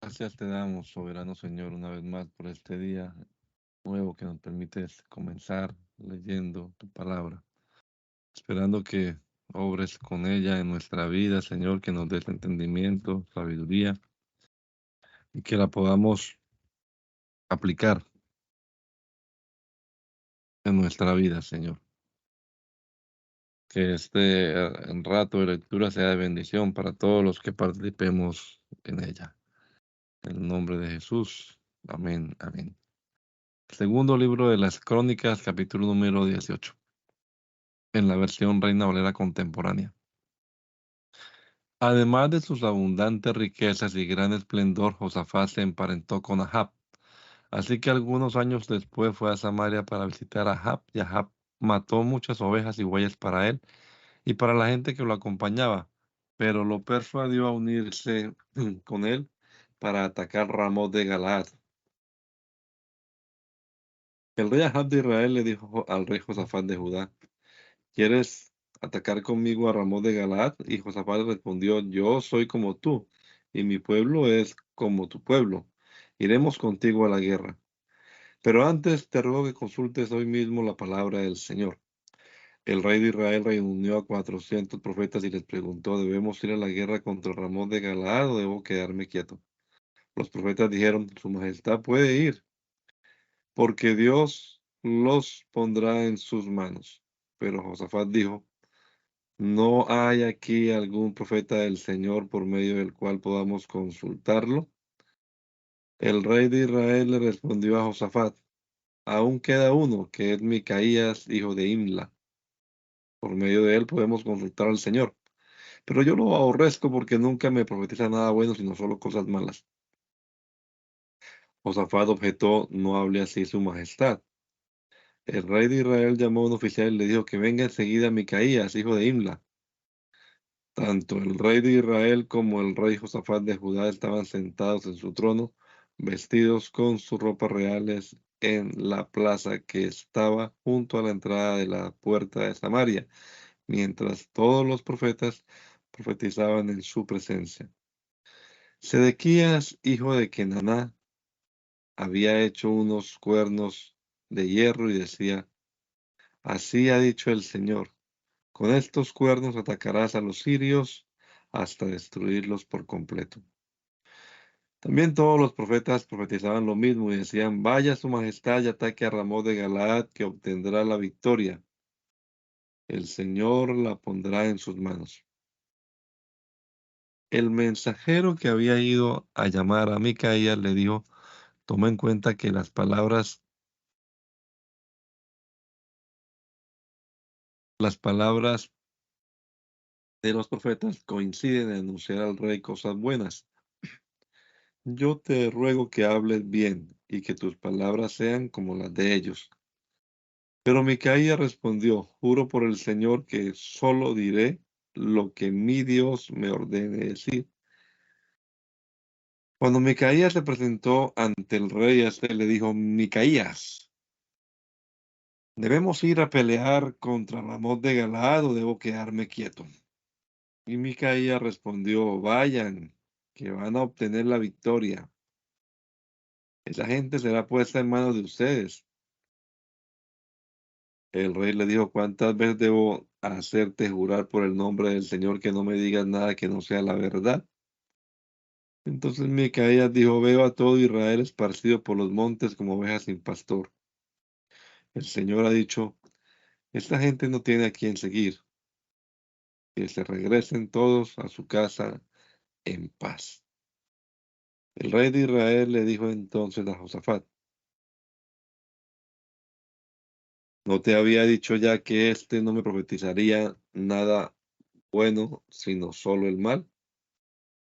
Gracias te damos, soberano Señor, una vez más por este día nuevo que nos permites comenzar leyendo tu palabra, esperando que obres con ella en nuestra vida, Señor, que nos des entendimiento, sabiduría y que la podamos aplicar en nuestra vida, Señor. Que este rato de lectura sea de bendición para todos los que participemos en ella. En el nombre de Jesús. Amén. Amén. Segundo libro de las Crónicas, capítulo número 18. En la versión Reina Valera contemporánea. Además de sus abundantes riquezas y gran esplendor, Josafat se emparentó con Ahab. Así que algunos años después fue a Samaria para visitar a Ahab, y Ahab mató muchas ovejas y bueyes para él y para la gente que lo acompañaba, pero lo persuadió a unirse con él para atacar Ramot de Galaad. El rey Ahab de Israel le dijo al rey Josafat de Judá: ¿Quieres atacar conmigo a Ramón de Galaad? Y Josafat respondió: Yo soy como tú, y mi pueblo es como tu pueblo. Iremos contigo a la guerra. Pero antes te ruego que consultes hoy mismo la palabra del Señor. El rey de Israel reunió a 400 profetas y les preguntó: ¿Debemos ir a la guerra contra Ramón de Galaad o debo quedarme quieto? Los profetas dijeron: Su majestad puede ir, porque Dios los pondrá en sus manos. Pero Josafat dijo: ¿No hay aquí algún profeta del Señor por medio del cual podamos consultarlo? El rey de Israel le respondió a Josafat: Aún queda uno, que es Micaías, hijo de Imla. Por medio de él podemos consultar al Señor. Pero yo lo aborrezco porque nunca me profetiza nada bueno, sino solo cosas malas. Josafat objetó: No hable así su majestad. El rey de Israel llamó a un oficial y le dijo que venga enseguida Micaías, hijo de Imla. Tanto el rey de Israel como el rey Josafat de Judá estaban sentados en su trono, vestidos con sus ropas reales, en la plaza que estaba junto a la entrada de la puerta de Samaria, mientras todos los profetas profetizaban en su presencia. Sedequías, hijo de Kenaná, había hecho unos cuernos de hierro y decía: Así ha dicho el Señor. Con estos cuernos atacarás a los sirios hasta destruirlos por completo. También todos los profetas profetizaban lo mismo y decían: Vaya su majestad y ataque a Ramón de Galaad, que obtendrá la victoria. El Señor la pondrá en sus manos. El mensajero que había ido a llamar a Micaías le dijo: Toma en cuenta que las palabras de los profetas coinciden en anunciar al rey cosas buenas. Yo te ruego que hables bien y que tus palabras sean como las de ellos. Pero Micaía respondió: Juro por el Señor que solo diré lo que mi Dios me ordene decir. Cuando Micaías se presentó ante el rey, éste le dijo: Micaías, ¿debemos ir a pelear contra Ramón de Galaad o debo quedarme quieto? Y Micaías respondió: Vayan, que van a obtener la victoria. Esa gente será puesta en manos de ustedes. El rey le dijo: ¿Cuántas veces debo hacerte jurar por el nombre del Señor que no me digas nada que no sea la verdad? Entonces Micaías dijo: Veo a todo Israel esparcido por los montes como ovejas sin pastor. El Señor ha dicho: Esta gente no tiene a quien seguir, que se regresen todos a su casa en paz. El rey de Israel le dijo entonces a Josafat: ¿No te había dicho ya que éste no me profetizaría nada bueno, sino solo el mal?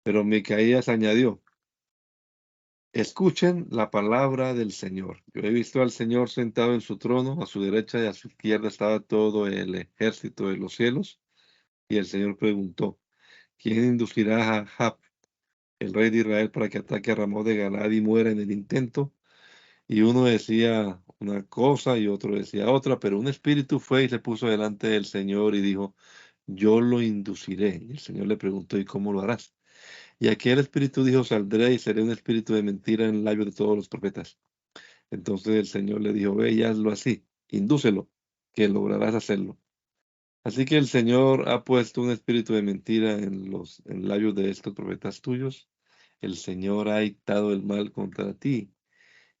Pero Micaías añadió: Escuchen la palabra del Señor. Yo he visto al Señor sentado en su trono, a su derecha y a su izquierda estaba todo el ejército de los cielos. Y el Señor preguntó: ¿Quién inducirá a Ahab, el rey de Israel, para que ataque a Ramón de Galaad y muera en el intento? Y uno decía una cosa y otro decía otra, pero un espíritu fue y se puso delante del Señor y dijo: Yo lo induciré. Y el Señor le preguntó: ¿Y cómo lo harás? Y aquel espíritu dijo, saldré y seré un espíritu de mentira en el labio de todos los profetas. Entonces el Señor le dijo, ve y hazlo así, indúcelo, que lograrás hacerlo. Así que el Señor ha puesto un espíritu de mentira en labios de estos profetas tuyos. El Señor ha dictado el mal contra ti.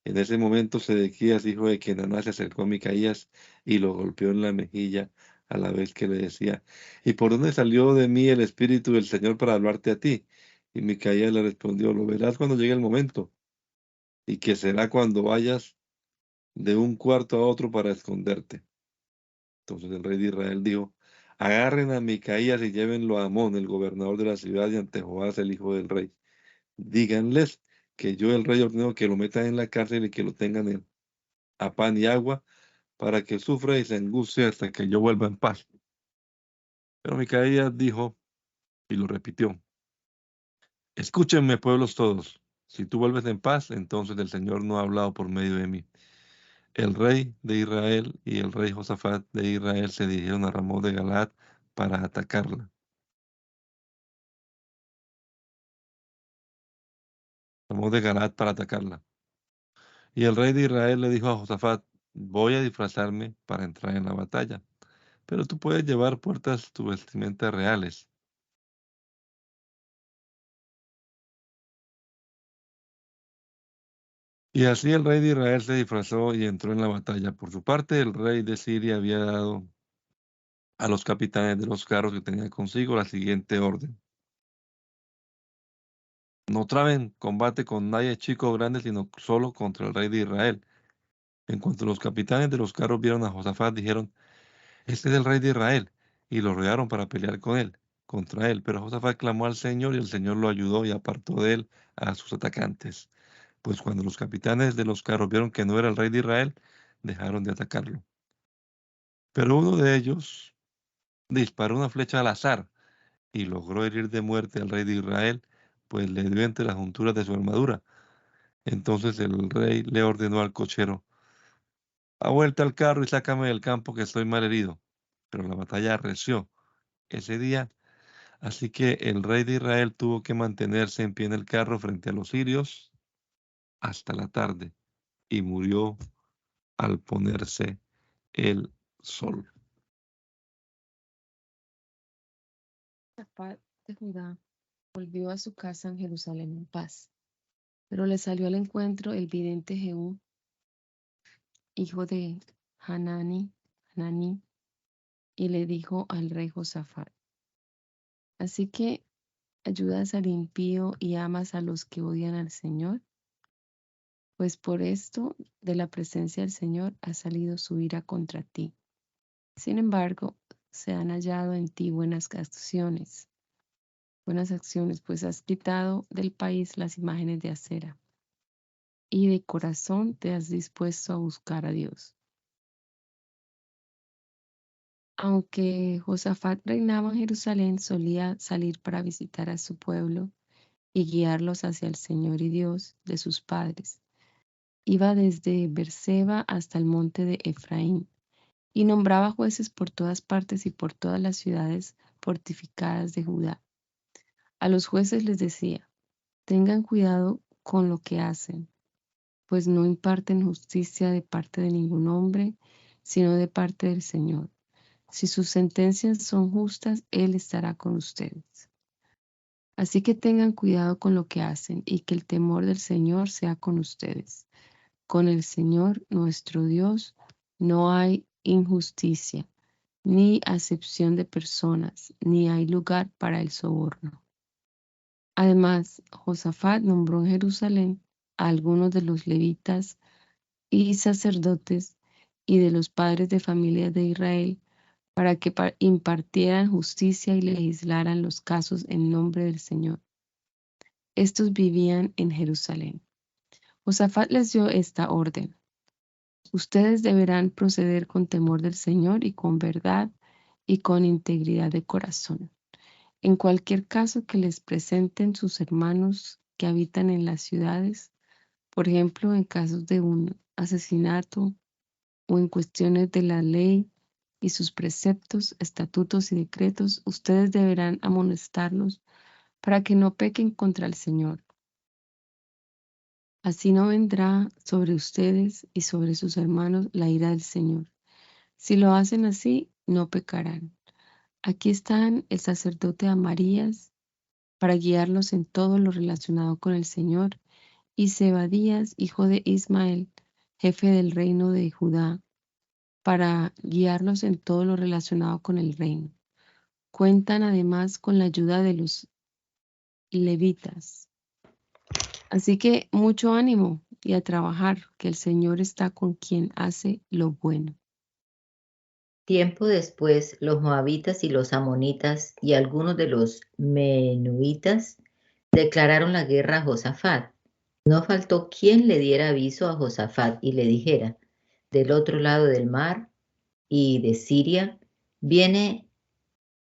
En ese momento Sedequías, hijo de Kenaná, se acercó a Micaías y lo golpeó en la mejilla a la vez que le decía, ¿y por dónde salió de mí el espíritu del Señor para hablarte a ti? Y Micaías le respondió, lo verás cuando llegue el momento, y que será cuando vayas de un cuarto a otro para esconderte. Entonces el rey de Israel dijo, agarren a Micaías y llévenlo a Amón, el gobernador de la ciudad, y ante Joás, el hijo del rey. Díganles que yo, el rey, ordeno que lo metan en la cárcel y que lo tengan a pan y agua para que sufra y se angustie hasta que yo vuelva en paz. Pero Micaías dijo y lo repitió, escúchenme, pueblos todos. Si tú vuelves en paz, entonces el Señor no ha hablado por medio de mí. El rey de Israel y el rey Josafat de Israel se dirigieron a Ramón de Galaad para atacarla. Ramón de Galaad para atacarla. Y el rey de Israel le dijo a Josafat, voy a disfrazarme para entrar en la batalla, pero tú puedes llevar puertas tus vestimentas reales. Y así el rey de Israel se disfrazó y entró en la batalla. Por su parte, el rey de Siria había dado a los capitanes de los carros que tenía consigo la siguiente orden. No traben combate con nadie chico o grande, sino solo contra el rey de Israel. En cuanto los capitanes de los carros vieron a Josafat, dijeron, este es el rey de Israel, y lo rodearon para pelear con él, contra él. Pero Josafat clamó al Señor y el Señor lo ayudó y apartó de él a sus atacantes. Pues cuando los capitanes de los carros vieron que no era el rey de Israel, dejaron de atacarlo. Pero uno de ellos disparó una flecha al azar y logró herir de muerte al rey de Israel, pues le dio entre las junturas de su armadura. Entonces el rey le ordenó al cochero, a vuelta al carro y sácame del campo que estoy mal herido. Pero la batalla arreció ese día, así que el rey de Israel tuvo que mantenerse en pie en el carro frente a los sirios hasta la tarde y murió al ponerse el sol. Josafat de Judá volvió a su casa en Jerusalén en paz, pero le salió al encuentro el vidente Jehú, hijo de Hanani, y le dijo al rey Josafat, así que ayudas al impío y amas a los que odian al Señor, pues por esto de la presencia del Señor ha salido su ira contra ti. Sin embargo, se han hallado en ti buenas acciones, pues has quitado del país las imágenes de acera, y de corazón te has dispuesto a buscar a Dios. Aunque Josafat reinaba en Jerusalén, solía salir para visitar a su pueblo y guiarlos hacia el Señor y Dios de sus padres. Iba desde Berseba hasta el monte de Efraín y nombraba jueces por todas partes y por todas las ciudades fortificadas de Judá. A los jueces les decía, tengan cuidado con lo que hacen, pues no imparten justicia de parte de ningún hombre, sino de parte del Señor. Si sus sentencias son justas, Él estará con ustedes. Así que tengan cuidado con lo que hacen y que el temor del Señor sea con ustedes. Con el Señor nuestro Dios no hay injusticia, ni acepción de personas, ni hay lugar para el soborno. Además, Josafat nombró en Jerusalén a algunos de los levitas y sacerdotes y de los padres de familias de Israel para que impartieran justicia y legislaran los casos en nombre del Señor. Estos vivían en Jerusalén. Josafat les dio esta orden. Ustedes deberán proceder con temor del Señor y con verdad y con integridad de corazón. En cualquier caso que les presenten sus hermanos que habitan en las ciudades, por ejemplo, en casos de un asesinato o en cuestiones de la ley y sus preceptos, estatutos y decretos, ustedes deberán amonestarlos para que no pequen contra el Señor. Así no vendrá sobre ustedes y sobre sus hermanos la ira del Señor. Si lo hacen así, no pecarán. Aquí están el sacerdote Amarías para guiarlos en todo lo relacionado con el Señor, y Zebadías, hijo de Ismael, jefe del reino de Judá, para guiarlos en todo lo relacionado con el reino. Cuentan además con la ayuda de los levitas. Así que mucho ánimo y a trabajar, que el Señor está con quien hace lo bueno. Tiempo después, los moabitas y los amonitas y algunos de los menuitas declararon la guerra a Josafat. No faltó quien le diera aviso a Josafat y le dijera: del otro lado del mar y de Siria viene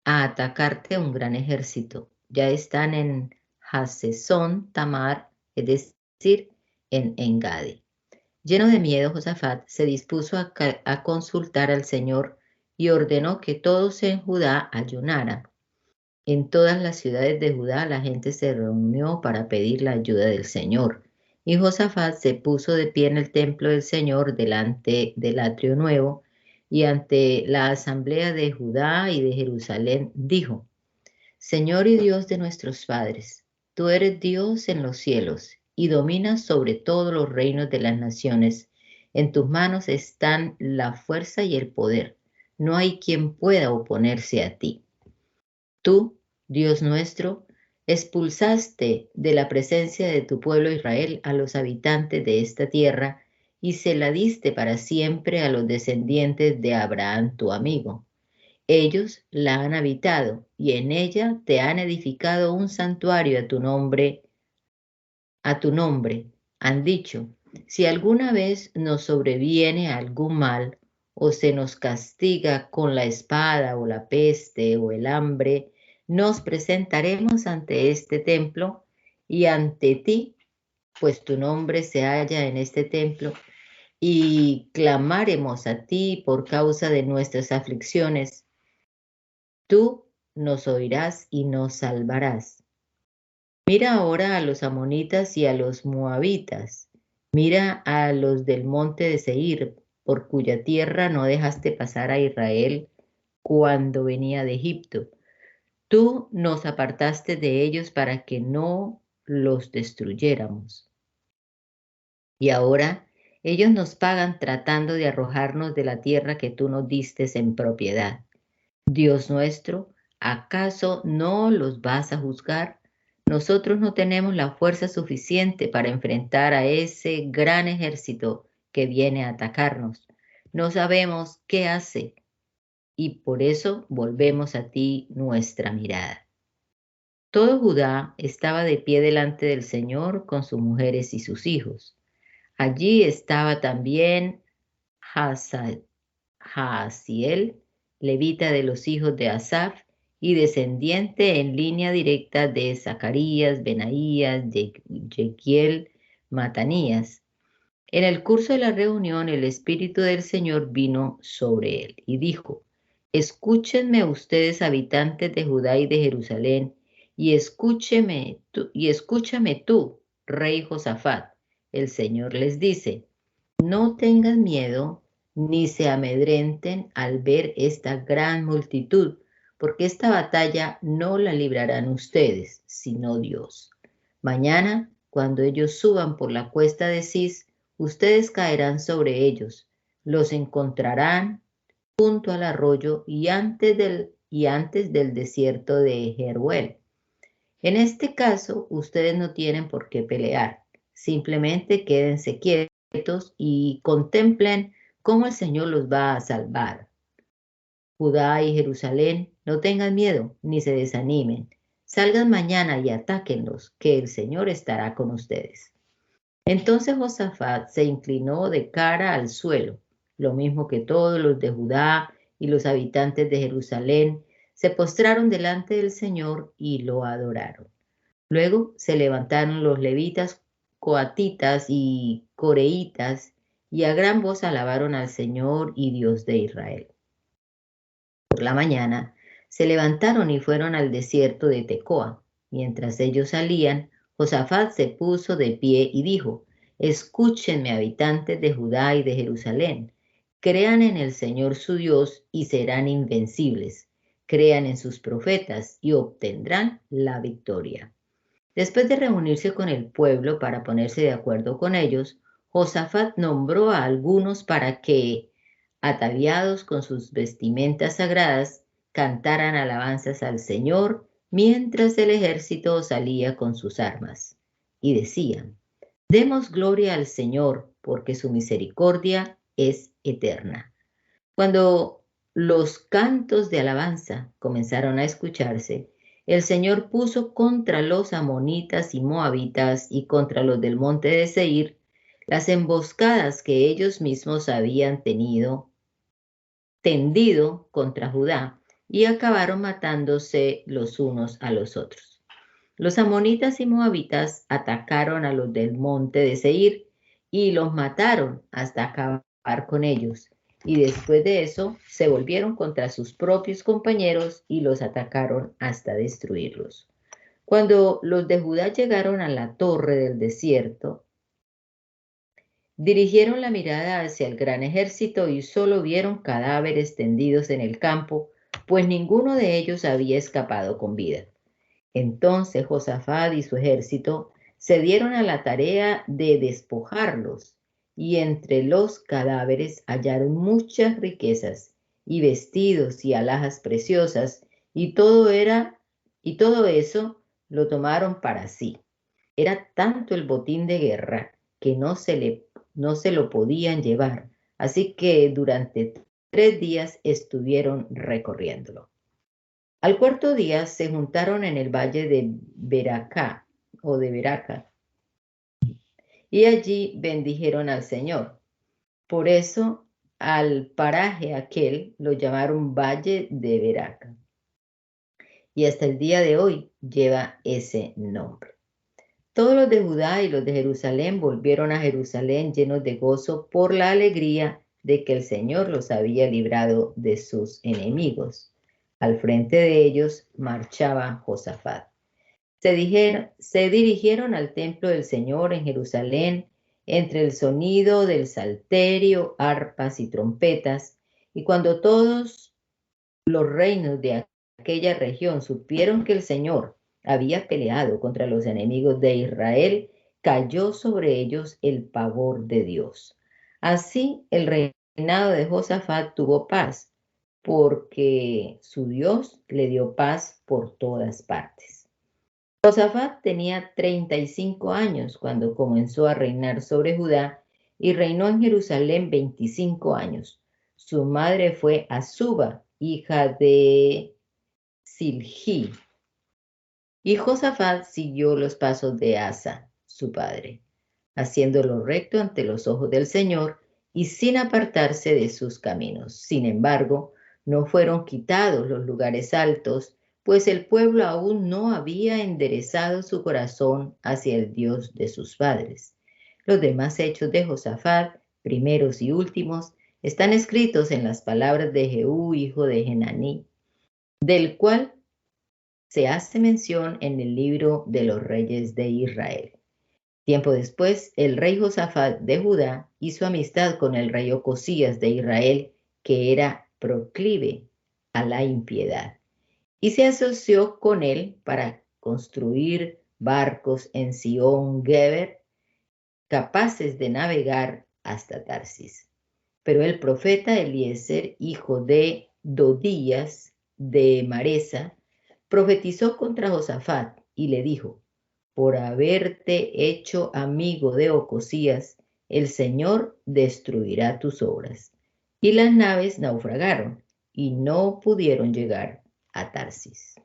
a atacarte un gran ejército. Ya están en Hasesón Tamar, es decir, en Engadi. Lleno de miedo, Josafat se dispuso a consultar al Señor y ordenó que todos en Judá ayunaran. En todas las ciudades de Judá la gente se reunió para pedir la ayuda del Señor. Y Josafat se puso de pie en el templo del Señor delante del atrio nuevo y ante la asamblea de Judá y de Jerusalén dijo: Señor y Dios de nuestros padres, tú eres Dios en los cielos y dominas sobre todos los reinos de las naciones. En tus manos están la fuerza y el poder. No hay quien pueda oponerse a ti. Tú, Dios nuestro, expulsaste de la presencia de tu pueblo Israel a los habitantes de esta tierra y se la diste para siempre a los descendientes de Abraham, tu amigo. Ellos la han habitado y en ella te han edificado un santuario a tu nombre. Han dicho: si alguna vez nos sobreviene algún mal o se nos castiga con la espada o la peste o el hambre, nos presentaremos ante este templo y ante ti, pues tu nombre se halla en este templo, y clamaremos a ti por causa de nuestras aflicciones. Tú nos oirás y nos salvarás. Mira ahora a los amonitas y a los moabitas. Mira a los del monte de Seir, por cuya tierra no dejaste pasar a Israel cuando venía de Egipto. Tú nos apartaste de ellos para que no los destruyéramos. Y ahora ellos nos pagan tratando de arrojarnos de la tierra que tú nos diste en propiedad. Dios nuestro, ¿acaso no los vas a juzgar? Nosotros no tenemos la fuerza suficiente para enfrentar a ese gran ejército que viene a atacarnos. No sabemos qué hace y por eso volvemos a ti nuestra mirada. Todo Judá estaba de pie delante del Señor con sus mujeres y sus hijos. Allí estaba también Jaasiel, levita de los hijos de Asaf y descendiente en línea directa de Zacarías, Benaías, Jehiel, Matanías. En el curso de la reunión, el Espíritu del Señor vino sobre él y dijo: Escúchenme ustedes, habitantes de Judá y de Jerusalén, y escúchame tú, rey Josafat. El Señor les dice: no tengan miedo ni se amedrenten al ver esta gran multitud, porque esta batalla no la librarán ustedes, sino Dios. Mañana, cuando ellos suban por la cuesta de Cis, ustedes caerán sobre ellos, los encontrarán junto al arroyo y antes del desierto de Jeruel. En este caso, ustedes no tienen por qué pelear, simplemente quédense quietos y contemplen cómo el Señor los va a salvar. Judá y Jerusalén, no tengan miedo ni se desanimen. Salgan mañana y atáquenlos, que el Señor estará con ustedes. Entonces Josafat se inclinó de cara al suelo, lo mismo que todos los de Judá y los habitantes de Jerusalén se postraron delante del Señor y lo adoraron. Luego se levantaron los levitas, coatitas y coreitas y a gran voz alabaron al Señor y Dios de Israel. Por la mañana se levantaron y fueron al desierto de Tecoa. Mientras ellos salían, Josafat se puso de pie y dijo: Escúchenme, habitantes de Judá y de Jerusalén. Crean en el Señor su Dios y serán invencibles. Crean en sus profetas y obtendrán la victoria. Después de reunirse con el pueblo para ponerse de acuerdo con ellos, Josafat nombró a algunos para que, ataviados con sus vestimentas sagradas, cantaran alabanzas al Señor mientras el ejército salía con sus armas. Y decían: Demos gloria al Señor, porque su misericordia es eterna. Cuando los cantos de alabanza comenzaron a escucharse, el Señor puso contra los amonitas y moabitas y contra los del monte de Seir las emboscadas que ellos mismos habían tendido contra Judá, y acabaron matándose los unos a los otros. Los amonitas y moabitas atacaron a los del monte de Seir y los mataron hasta acabar con ellos. Y después de eso se volvieron contra sus propios compañeros y los atacaron hasta destruirlos. Cuando los de Judá llegaron a la torre del desierto, dirigieron la mirada hacia el gran ejército y solo vieron cadáveres tendidos en el campo, pues ninguno de ellos había escapado con vida. Entonces Josafat y su ejército se dieron a la tarea de despojarlos, y entre los cadáveres hallaron muchas riquezas, y vestidos y alhajas preciosas, y todo eso lo tomaron para sí. Era tanto el botín de guerra que no se lo podían llevar, así que durante 3 días estuvieron recorriéndolo. Al cuarto día se juntaron en el valle de Beraca, y allí bendijeron al Señor. Por eso al paraje aquel lo llamaron Valle de Beraca, y hasta el día de hoy lleva ese nombre. Todos los de Judá y los de Jerusalén volvieron a Jerusalén llenos de gozo por la alegría de que el Señor los había librado de sus enemigos. Al frente de ellos marchaba Josafat. Se dirigieron al templo del Señor en Jerusalén entre el sonido del salterio, arpas y trompetas, y cuando todos los reinos de aquella región supieron que el Señor había peleado contra los enemigos de Israel, cayó sobre ellos el pavor de Dios. Así el reinado de Josafat tuvo paz, porque su Dios le dio paz por todas partes. Josafat tenía 35 años cuando comenzó a reinar sobre Judá y reinó en Jerusalén 25 años. Su madre fue Azuba, hija de Silhi. Y Josafat siguió los pasos de Asa, su padre, haciendo lo recto ante los ojos del Señor y sin apartarse de sus caminos. Sin embargo, no fueron quitados los lugares altos, pues el pueblo aún no había enderezado su corazón hacia el Dios de sus padres. Los demás hechos de Josafat, primeros y últimos, están escritos en las palabras de Jehú, hijo de Genaní, del cual se hace mención en el libro de los reyes de Israel. Tiempo después, el rey Josafat de Judá hizo amistad con el rey Ocosías de Israel, que era proclive a la impiedad, y se asoció con él para construir barcos en Sion-Geber, capaces de navegar hasta Tarsis. Pero el profeta Eliezer, hijo de Dodías de Maresa, profetizó contra Josafat y le dijo: por haberte hecho amigo de Ocosías, el Señor destruirá tus obras. Y las naves naufragaron y no pudieron llegar a Tarsis.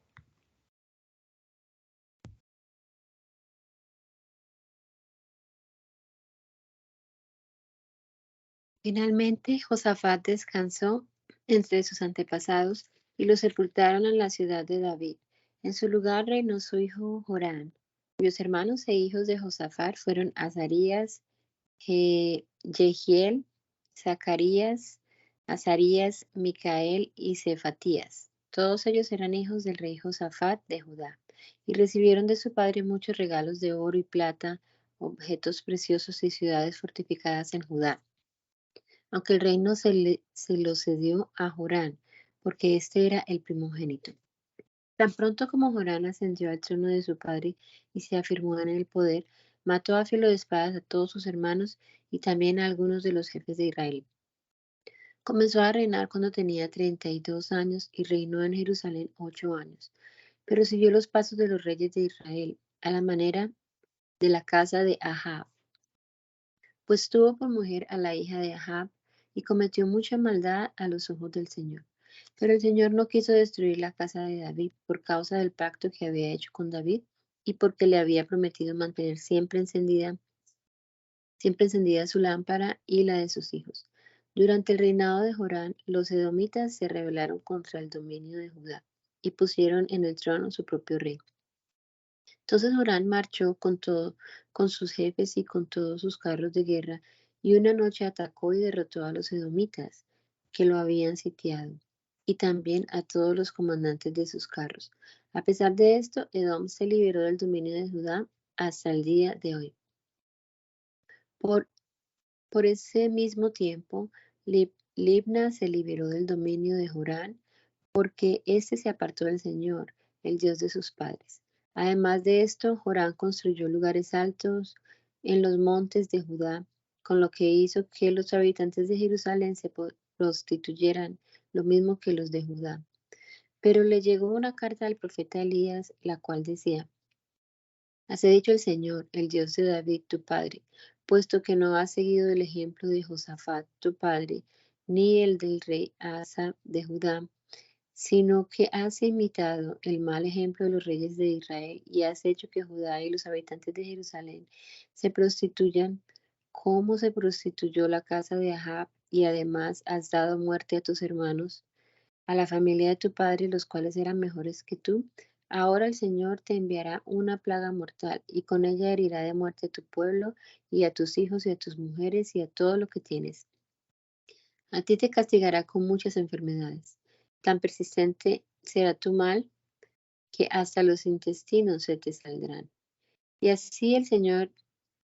Finalmente, Josafat descansó entre sus antepasados y lo sepultaron en la ciudad de David. En su lugar reinó su hijo Joram, cuyos hermanos e hijos de Josafat fueron Azarías, Jehiel, Zacarías, Azarías, Micael y Cefatías. Todos ellos eran hijos del rey Josafat de Judá. y recibieron de su padre muchos regalos de oro y plata, objetos preciosos y ciudades fortificadas en Judá. Aunque el reino se lo cedió a Jorán, porque este era el primogénito. Tan pronto como Jorán ascendió al trono de su padre y se afirmó en el poder, mató a filo de espadas a todos sus hermanos y también a algunos de los jefes de Israel. Comenzó a reinar cuando tenía 32 años y reinó en Jerusalén 8 años, pero siguió los pasos de los reyes de Israel, a la manera de la casa de Ahab, pues tuvo por mujer a la hija de Ahab y cometió mucha maldad a los ojos del Señor. Pero el Señor no quiso destruir la casa de David por causa del pacto que había hecho con David y porque le había prometido mantener siempre encendida su lámpara y la de sus hijos. Durante el reinado de Jorán, los edomitas se rebelaron contra el dominio de Judá y pusieron en el trono su propio rey. Entonces Jorán marchó con sus jefes y con todos sus carros de guerra, y una noche atacó y derrotó a los edomitas que lo habían sitiado, y también a todos los comandantes de sus carros. A pesar de esto, Edom se liberó del dominio de Judá hasta el día de hoy. Por ese mismo tiempo, Libna se liberó del dominio de Jorán, porque éste se apartó del Señor, el Dios de sus padres. Además de esto, Jorán construyó lugares altos en los montes de Judá, con lo que hizo que los habitantes de Jerusalén se prostituyeran, lo mismo que los de Judá. Pero le llegó una carta al profeta Elías, la cual decía: Así ha dicho el Señor, el Dios de David, tu padre, puesto que no has seguido el ejemplo de Josafat, tu padre, ni el del rey Asa de Judá, sino que has imitado el mal ejemplo de los reyes de Israel y has hecho que Judá y los habitantes de Jerusalén se prostituyan como se prostituyó la casa de Ahab, y además has dado muerte a tus hermanos, a la familia de tu padre, los cuales eran mejores que tú. Ahora el Señor te enviará una plaga mortal, y con ella herirá de muerte a tu pueblo, y a tus hijos, y a tus mujeres, y a todo lo que tienes. A ti te castigará con muchas enfermedades. Tan persistente será tu mal que hasta los intestinos se te saldrán. Y así el Señor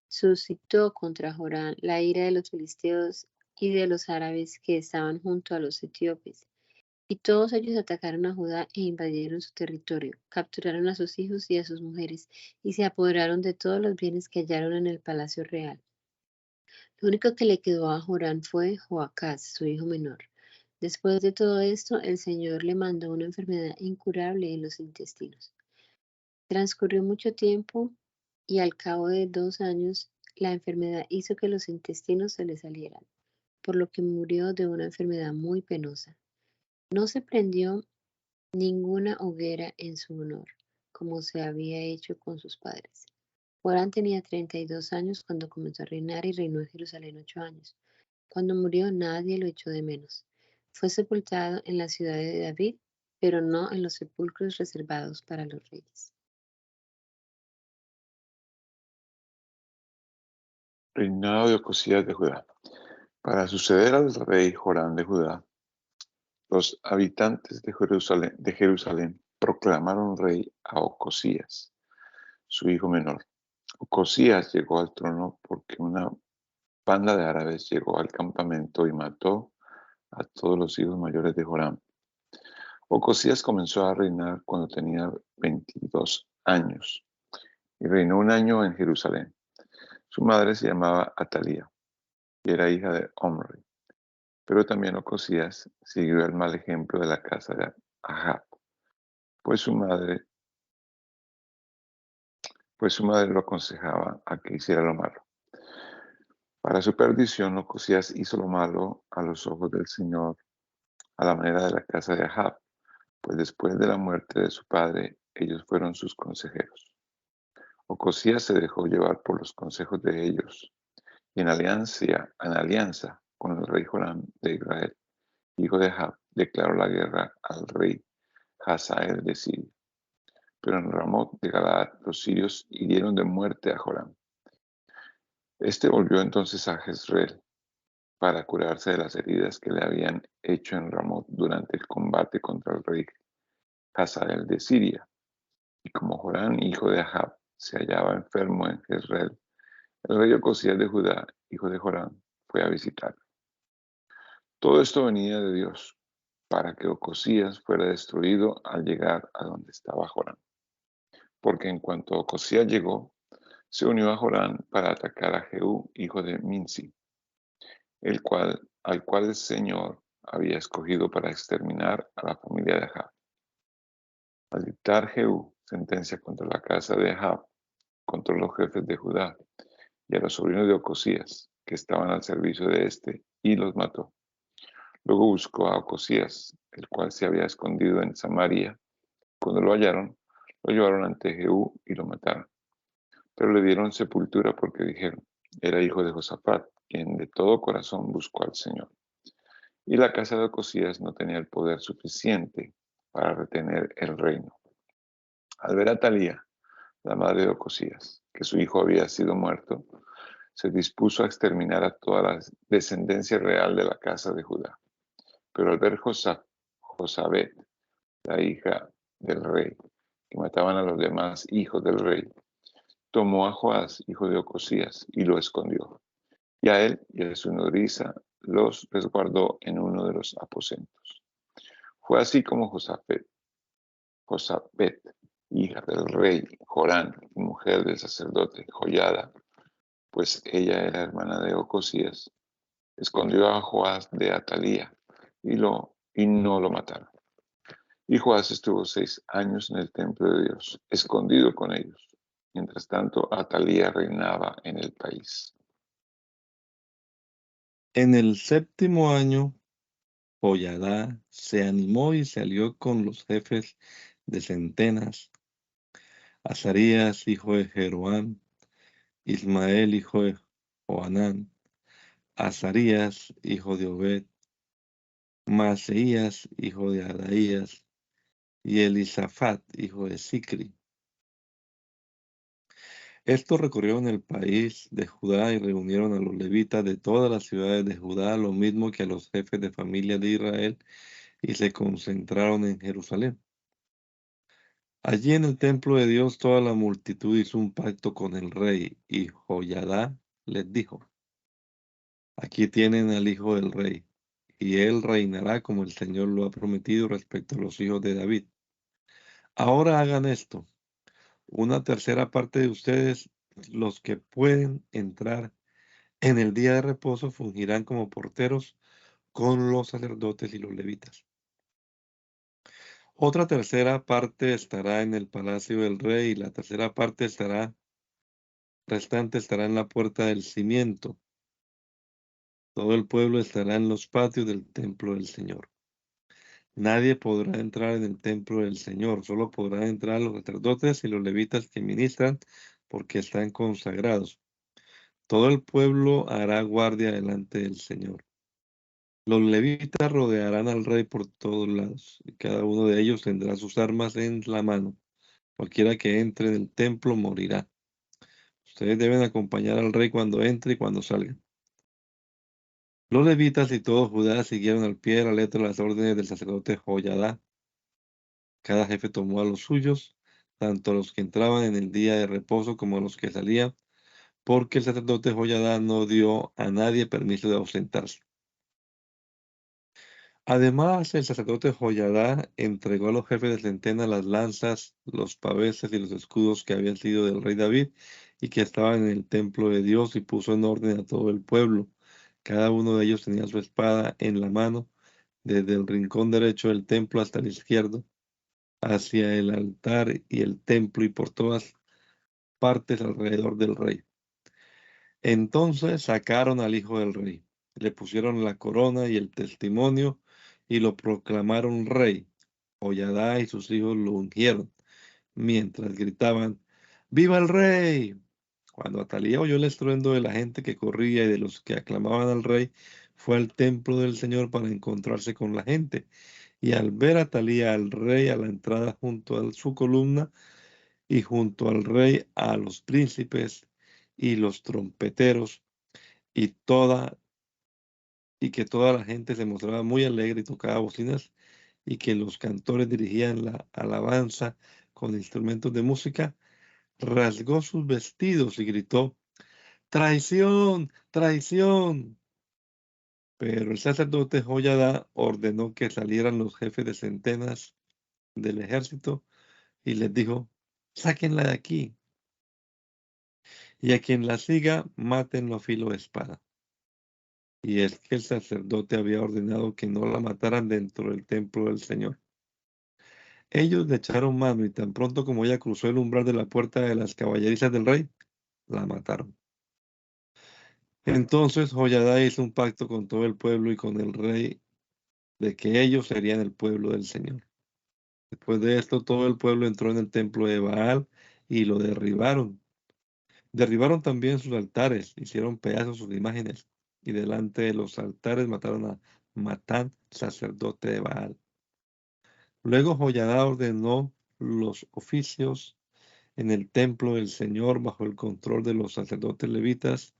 suscitó contra Jorán la ira de los filisteos y de los árabes que estaban junto a los etíopes. Y todos ellos atacaron a Judá e invadieron su territorio, capturaron a sus hijos y a sus mujeres, y se apoderaron de todos los bienes que hallaron en el palacio real. Lo único que le quedó a Jorán fue Joacás, su hijo menor. Después de todo esto, el Señor le mandó una enfermedad incurable en los intestinos. Transcurrió mucho tiempo y al cabo de 2 años, la enfermedad hizo que los intestinos se le salieran, por lo que murió de una enfermedad muy penosa. No se prendió ninguna hoguera en su honor, como se había hecho con sus padres. Jorán tenía 32 años cuando comenzó a reinar y reinó en Jerusalén 8 años. Cuando murió nadie lo echó de menos. Fue sepultado en la ciudad de David, pero no en los sepulcros reservados para los reyes. Reinado de Ocosías de Judá. Para suceder al rey Jorán de Judá, los habitantes de Jerusalén proclamaron rey a Ocosías, su hijo menor. Ocosías llegó al trono porque una banda de árabes llegó al campamento y mató a todos los hijos mayores de Joram. Ocosías comenzó a reinar cuando tenía 22 años y reinó 1 año en Jerusalén. Su madre se llamaba Atalía y era hija de Omri. Pero también Ocosías siguió el mal ejemplo de la casa de Ahab, pues su madre lo aconsejaba a que hiciera lo malo. Para su perdición, Ocosías hizo lo malo a los ojos del Señor, a la manera de la casa de Ahab, pues después de la muerte de su padre, ellos fueron sus consejeros. Ocosías se dejó llevar por los consejos de ellos, y en alianza con el rey Joram de Israel, hijo de Ahab, declaró la guerra al rey Hazael de Siria. Pero en Ramot de Galaad los sirios hirieron de muerte a Joram. Este volvió entonces a Jezreel para curarse de las heridas que le habían hecho en Ramot durante el combate contra el rey Hazael de Siria. Y como Joram, hijo de Ahab, se hallaba enfermo en Jezreel, el rey Ocosías de Judá, hijo de Joram, fue a visitar. Todo esto venía de Dios, para que Ocosías fuera destruido al llegar a donde estaba Joram. Porque en cuanto Ocosías llegó, se unió a Joram para atacar a Jehú, hijo de Minsi, al cual el Señor había escogido para exterminar a la familia de Ahab. Al dictar Jehú sentencia contra la casa de Ahab, contra los jefes de Judá y a los sobrinos de Ocosías, que estaban al servicio de éste, y los mató. Luego buscó a Ocosías, el cual se había escondido en Samaria. Cuando lo hallaron, lo llevaron ante Jehú y lo mataron. Pero le dieron sepultura porque dijeron, era hijo de Josafat, quien de todo corazón buscó al Señor. Y la casa de Ocosías no tenía el poder suficiente para retener el reino. Al ver a Atalía, la madre de Ocosías, que su hijo había sido muerto, se dispuso a exterminar a toda la descendencia real de la casa de Judá. Pero al ver Josabet, la hija del rey, que mataban a los demás hijos del rey, tomó a Joás, hijo de Ocosías, y lo escondió. Y a él y a su nodriza los resguardó en uno de los aposentos. Fue así como Josabet, hija del rey Jorán, y mujer del sacerdote Joyada, pues ella era hermana de Ocosías, escondió a Joás de Atalía y no lo mataron. Y Joás estuvo 6 años en el templo de Dios, escondido con ellos. Mientras tanto, Atalía reinaba en el país. En el 7º año, Joyadá se animó y salió con los jefes de centenas, Azarías, hijo de Jeroam, Ismael, hijo de Joanán, Azarías, hijo de Obed, Maaseías, hijo de Adaías, y Elisafat, hijo de Sicri. Estos recorrieron el país de Judá y reunieron a los levitas de todas las ciudades de Judá, lo mismo que a los jefes de familia de Israel, y se concentraron en Jerusalén. Allí en el templo de Dios toda la multitud hizo un pacto con el rey, y Joyadá les dijo, aquí tienen al hijo del rey, y él reinará como el Señor lo ha prometido respecto a los hijos de David. Ahora hagan esto, una tercera parte de ustedes, los que pueden entrar en el día de reposo, fungirán como porteros con los sacerdotes y los levitas. Otra tercera parte estará en el palacio del rey, y la tercera parte restante estará en la puerta del cimiento. Todo el pueblo estará en los patios del templo del Señor. Nadie podrá entrar en el templo del Señor, solo podrán entrar los sacerdotes y los levitas que ministran, porque están consagrados. Todo el pueblo hará guardia delante del Señor. Los levitas rodearán al rey por todos lados, y cada uno de ellos tendrá sus armas en la mano. Cualquiera que entre en el templo morirá. Ustedes deben acompañar al rey cuando entre y cuando salga. Los levitas y todo Judá siguieron al pie de la letra las órdenes del sacerdote Joyadá. Cada jefe tomó a los suyos, tanto a los que entraban en el día de reposo como a los que salían, porque el sacerdote Joyadá no dio a nadie permiso de ausentarse. Además, el sacerdote Joyadá entregó a los jefes de centena las lanzas, los paveses y los escudos que habían sido del rey David y que estaban en el templo de Dios, y puso en orden a todo el pueblo. Cada uno de ellos tenía su espada en la mano, desde el rincón derecho del templo hasta el izquierdo, hacia el altar y el templo y por todas partes alrededor del rey. Entonces sacaron al hijo del rey, le pusieron la corona y el testimonio y lo proclamaron rey. Joyadá y sus hijos lo ungieron, mientras gritaban, ¡Viva el rey! Cuando Atalía oyó el estruendo de la gente que corría y de los que aclamaban al rey, fue al templo del Señor para encontrarse con la gente. Y al ver a Atalía al rey a la entrada junto a su columna y junto al rey a los príncipes y los trompeteros y que toda la gente se mostraba muy alegre y tocaba bocinas, y que los cantores dirigían la alabanza con instrumentos de música, rasgó sus vestidos y gritó: ¡Traición! ¡Traición! Pero el sacerdote Joiada ordenó que salieran los jefes de centenas del ejército y les dijo: sáquenla de aquí, y a quien la siga, mátenlo a filo de espada. Y es que el sacerdote había ordenado que no la mataran dentro del templo del Señor. Ellos le echaron mano y tan pronto como ella cruzó el umbral de la puerta de las caballerizas del rey, la mataron. Entonces Joiada hizo un pacto con todo el pueblo y con el rey de que ellos serían el pueblo del Señor. Después de esto, todo el pueblo entró en el templo de Baal y lo derribaron. Derribaron también sus altares, hicieron pedazos sus imágenes, y delante de los altares mataron a Matán, sacerdote de Baal. Luego Joiada ordenó los oficios en el templo del Señor bajo el control de los sacerdotes levitas,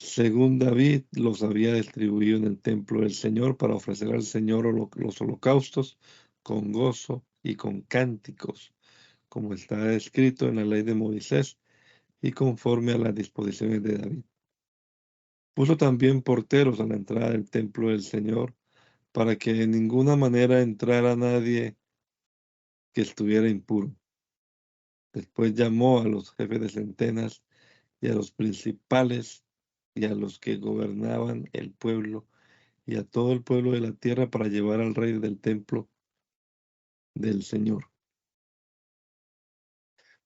según David los había distribuido en el templo del Señor para ofrecer al Señor los holocaustos con gozo y con cánticos, como está escrito en la ley de Moisés y conforme a las disposiciones de David. Puso también porteros a la entrada del templo del Señor para que de ninguna manera entrara nadie que estuviera impuro. Después llamó a los jefes de centenas y a los principales y a los que gobernaban el pueblo y a todo el pueblo de la tierra para llevar al rey del templo del Señor.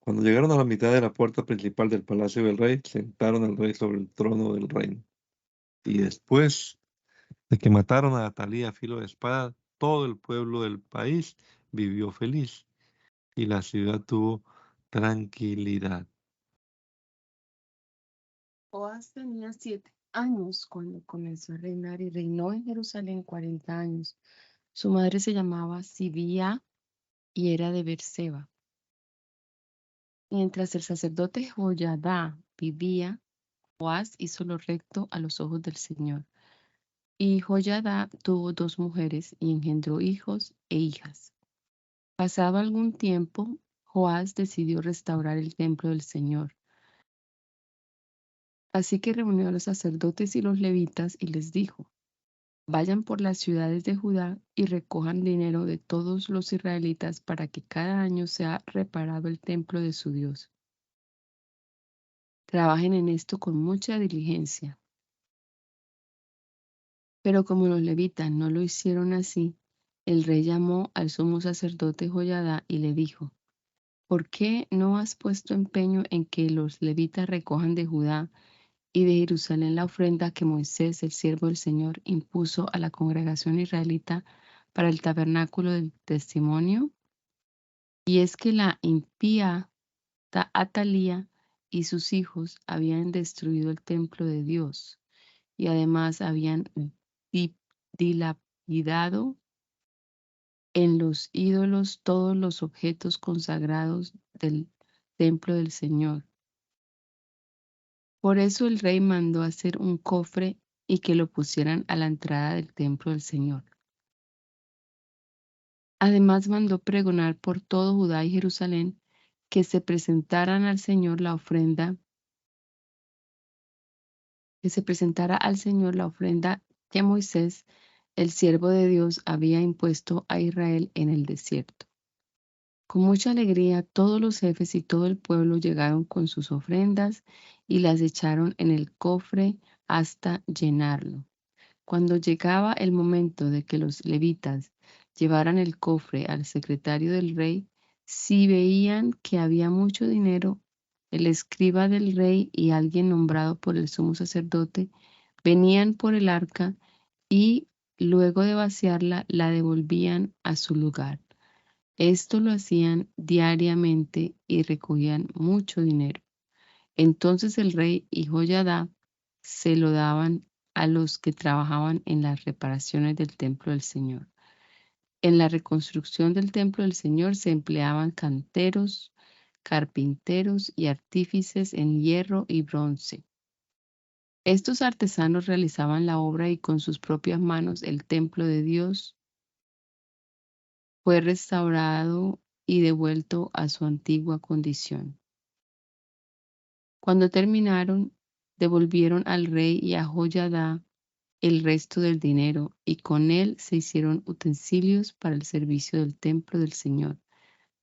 Cuando llegaron a la mitad de la puerta principal del palacio del rey, sentaron al rey sobre el trono del reino. Y después de que mataron a Atalía a filo de espada, todo el pueblo del país vivió feliz y la ciudad tuvo tranquilidad. Joás tenía 7 años cuando comenzó a reinar y reinó en Jerusalén 40 años. Su madre se llamaba Sibía y era de Berseba. Mientras el sacerdote Joiada vivía, Joás hizo lo recto a los ojos del Señor. Y Joiada tuvo 2 mujeres y engendró hijos e hijas. Pasado algún tiempo, Joás decidió restaurar el templo del Señor. Así que reunió a los sacerdotes y los levitas y les dijo: vayan por las ciudades de Judá y recojan dinero de todos los israelitas para que cada año sea reparado el templo de su Dios. Trabajen en esto con mucha diligencia. Pero como los levitas no lo hicieron así, el rey llamó al sumo sacerdote Joiada y le dijo: ¿por qué no has puesto empeño en que los levitas recojan de Judá y de Jerusalén la ofrenda que Moisés, el siervo del Señor, impuso a la congregación israelita para el tabernáculo del testimonio? Y es que la impía Atalía y sus hijos habían destruido el templo de Dios y además habían dilapidado en los ídolos todos los objetos consagrados del templo del Señor. Por eso el rey mandó hacer un cofre y que lo pusieran a la entrada del templo del Señor. Además mandó pregonar por todo Judá y Jerusalén que se presentaran al Señor la ofrenda, que Moisés, el siervo de Dios, había impuesto a Israel en el desierto. Con mucha alegría todos los jefes y todo el pueblo llegaron con sus ofrendas y las echaron en el cofre hasta llenarlo. Cuando llegaba el momento de que los levitas llevaran el cofre al secretario del rey, si veían que había mucho dinero, el escriba del rey y alguien nombrado por el sumo sacerdote venían por el arca y, luego de vaciarla, la devolvían a su lugar. Esto lo hacían diariamente y recogían mucho dinero. Entonces el rey y Joiada se lo daban a los que trabajaban en las reparaciones del templo del Señor. En la reconstrucción del templo del Señor se empleaban canteros, carpinteros y artífices en hierro y bronce. Estos artesanos realizaban la obra y con sus propias manos el templo de Dios fue restaurado y devuelto a su antigua condición. Cuando terminaron, devolvieron al rey y a Joyadá el resto del dinero, y con él se hicieron utensilios para el servicio del templo del Señor,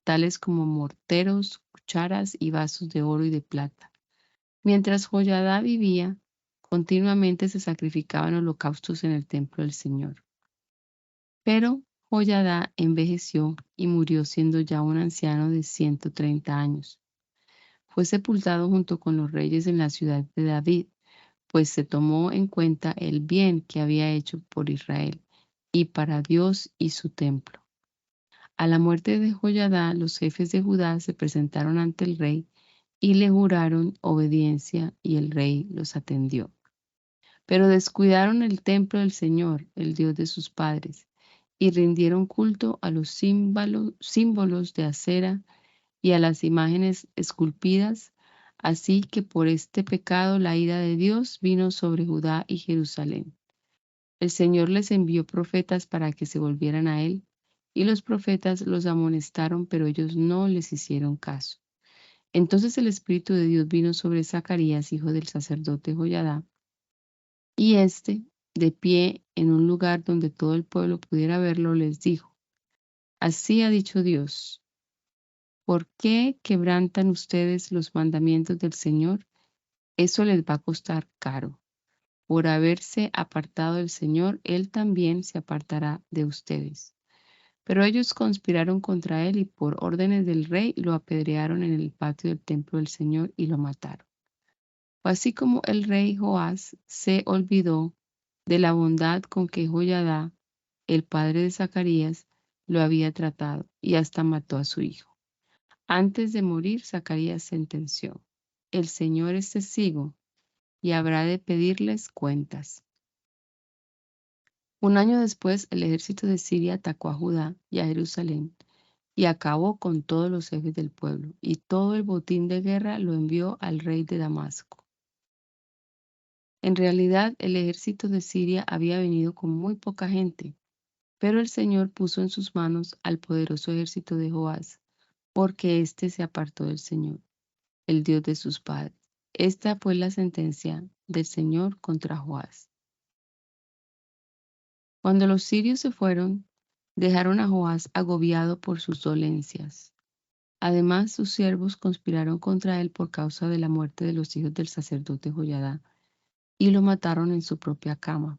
tales como morteros, cucharas y vasos de oro y de plata. Mientras Joyadá vivía, continuamente se sacrificaban holocaustos en el templo del Señor. Pero Joyadá envejeció y murió siendo ya un anciano de 130 años. Fue sepultado junto con los reyes en la ciudad de David, pues se tomó en cuenta el bien que había hecho por Israel y para Dios y su templo. A la muerte de Joyadá, los jefes de Judá se presentaron ante el rey y le juraron obediencia, y el rey los atendió. Pero descuidaron el templo del Señor, el Dios de sus padres, y rindieron culto a los símbolos de acera y a las imágenes esculpidas, así que por este pecado la ira de Dios vino sobre Judá y Jerusalén. El Señor les envió profetas para que se volvieran a él, y los profetas los amonestaron, pero ellos no les hicieron caso. Entonces el Espíritu de Dios vino sobre Zacarías, hijo del sacerdote Joyadá, y éste, de pie en un lugar donde todo el pueblo pudiera verlo, les dijo: Así ha dicho Dios, ¿por qué quebrantan ustedes los mandamientos del Señor? Eso les va a costar caro. Por haberse apartado del Señor, Él también se apartará de ustedes. Pero ellos conspiraron contra él y por órdenes del rey lo apedrearon en el patio del templo del Señor y lo mataron. Fue así como el rey Joás se olvidó de la bondad con que Joyadá, el padre de Zacarías, lo había tratado, y hasta mató a su hijo. Antes de morir, Zacarías sentenció: El Señor es testigo, y habrá de pedirles cuentas. Un año después, el ejército de Siria atacó a Judá y a Jerusalén y acabó con todos los jefes del pueblo, y todo el botín de guerra lo envió al rey de Damasco. En realidad, el ejército de Siria había venido con muy poca gente, pero el Señor puso en sus manos al poderoso ejército de Joás, porque éste se apartó del Señor, el Dios de sus padres. Esta fue la sentencia del Señor contra Joás. Cuando los sirios se fueron, dejaron a Joás agobiado por sus dolencias. Además, sus siervos conspiraron contra él por causa de la muerte de los hijos del sacerdote Joyadá, y lo mataron en su propia cama.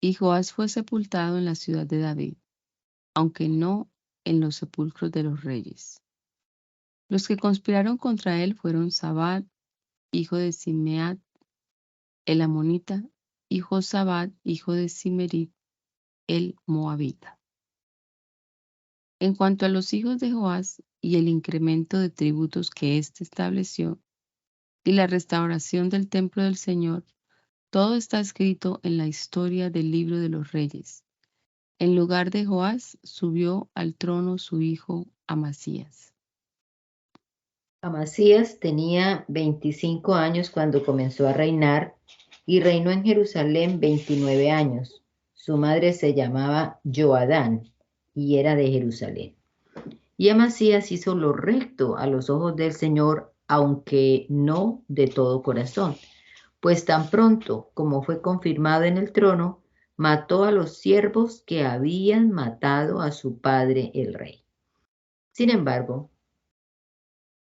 Y Joás fue sepultado en la ciudad de David, aunque no en los sepulcros de los reyes. Los que conspiraron contra él fueron Zabad, hijo de Simeat, el amonita, y Josabad, hijo de Simerit, el moabita. En cuanto a los hijos de Joás y el incremento de tributos que éste estableció, y la restauración del templo del Señor, todo está escrito en la historia del libro de los reyes. En lugar de Joás subió al trono su hijo Amasías. Amasías tenía 25 años cuando comenzó a reinar y reinó en Jerusalén 29 años. Su madre se llamaba Joadán y era de Jerusalén. Y Amasías hizo lo recto a los ojos del Señor, aunque no de todo corazón, pues tan pronto como fue confirmado en el trono, mató a los siervos que habían matado a su padre el rey. Sin embargo,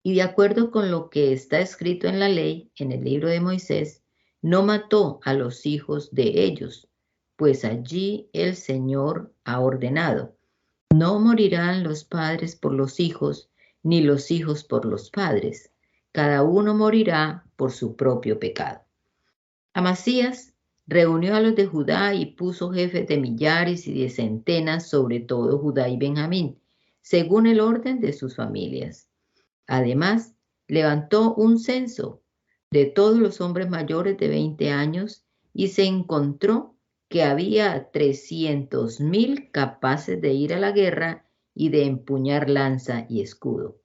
y de acuerdo con lo que está escrito en la ley, en el libro de Moisés, no mató a los hijos de ellos, pues allí el Señor ha ordenado: no morirán los padres por los hijos, ni los hijos por los padres. Cada uno morirá por su propio pecado. Amasías reunió a los de Judá y puso jefes de millares y de centenas sobre todo Judá y Benjamín, según el orden de sus familias. Además, levantó un censo de todos los hombres mayores de 20 años y se encontró que había 300,000 capaces de ir a la guerra y de empuñar lanza y escudo.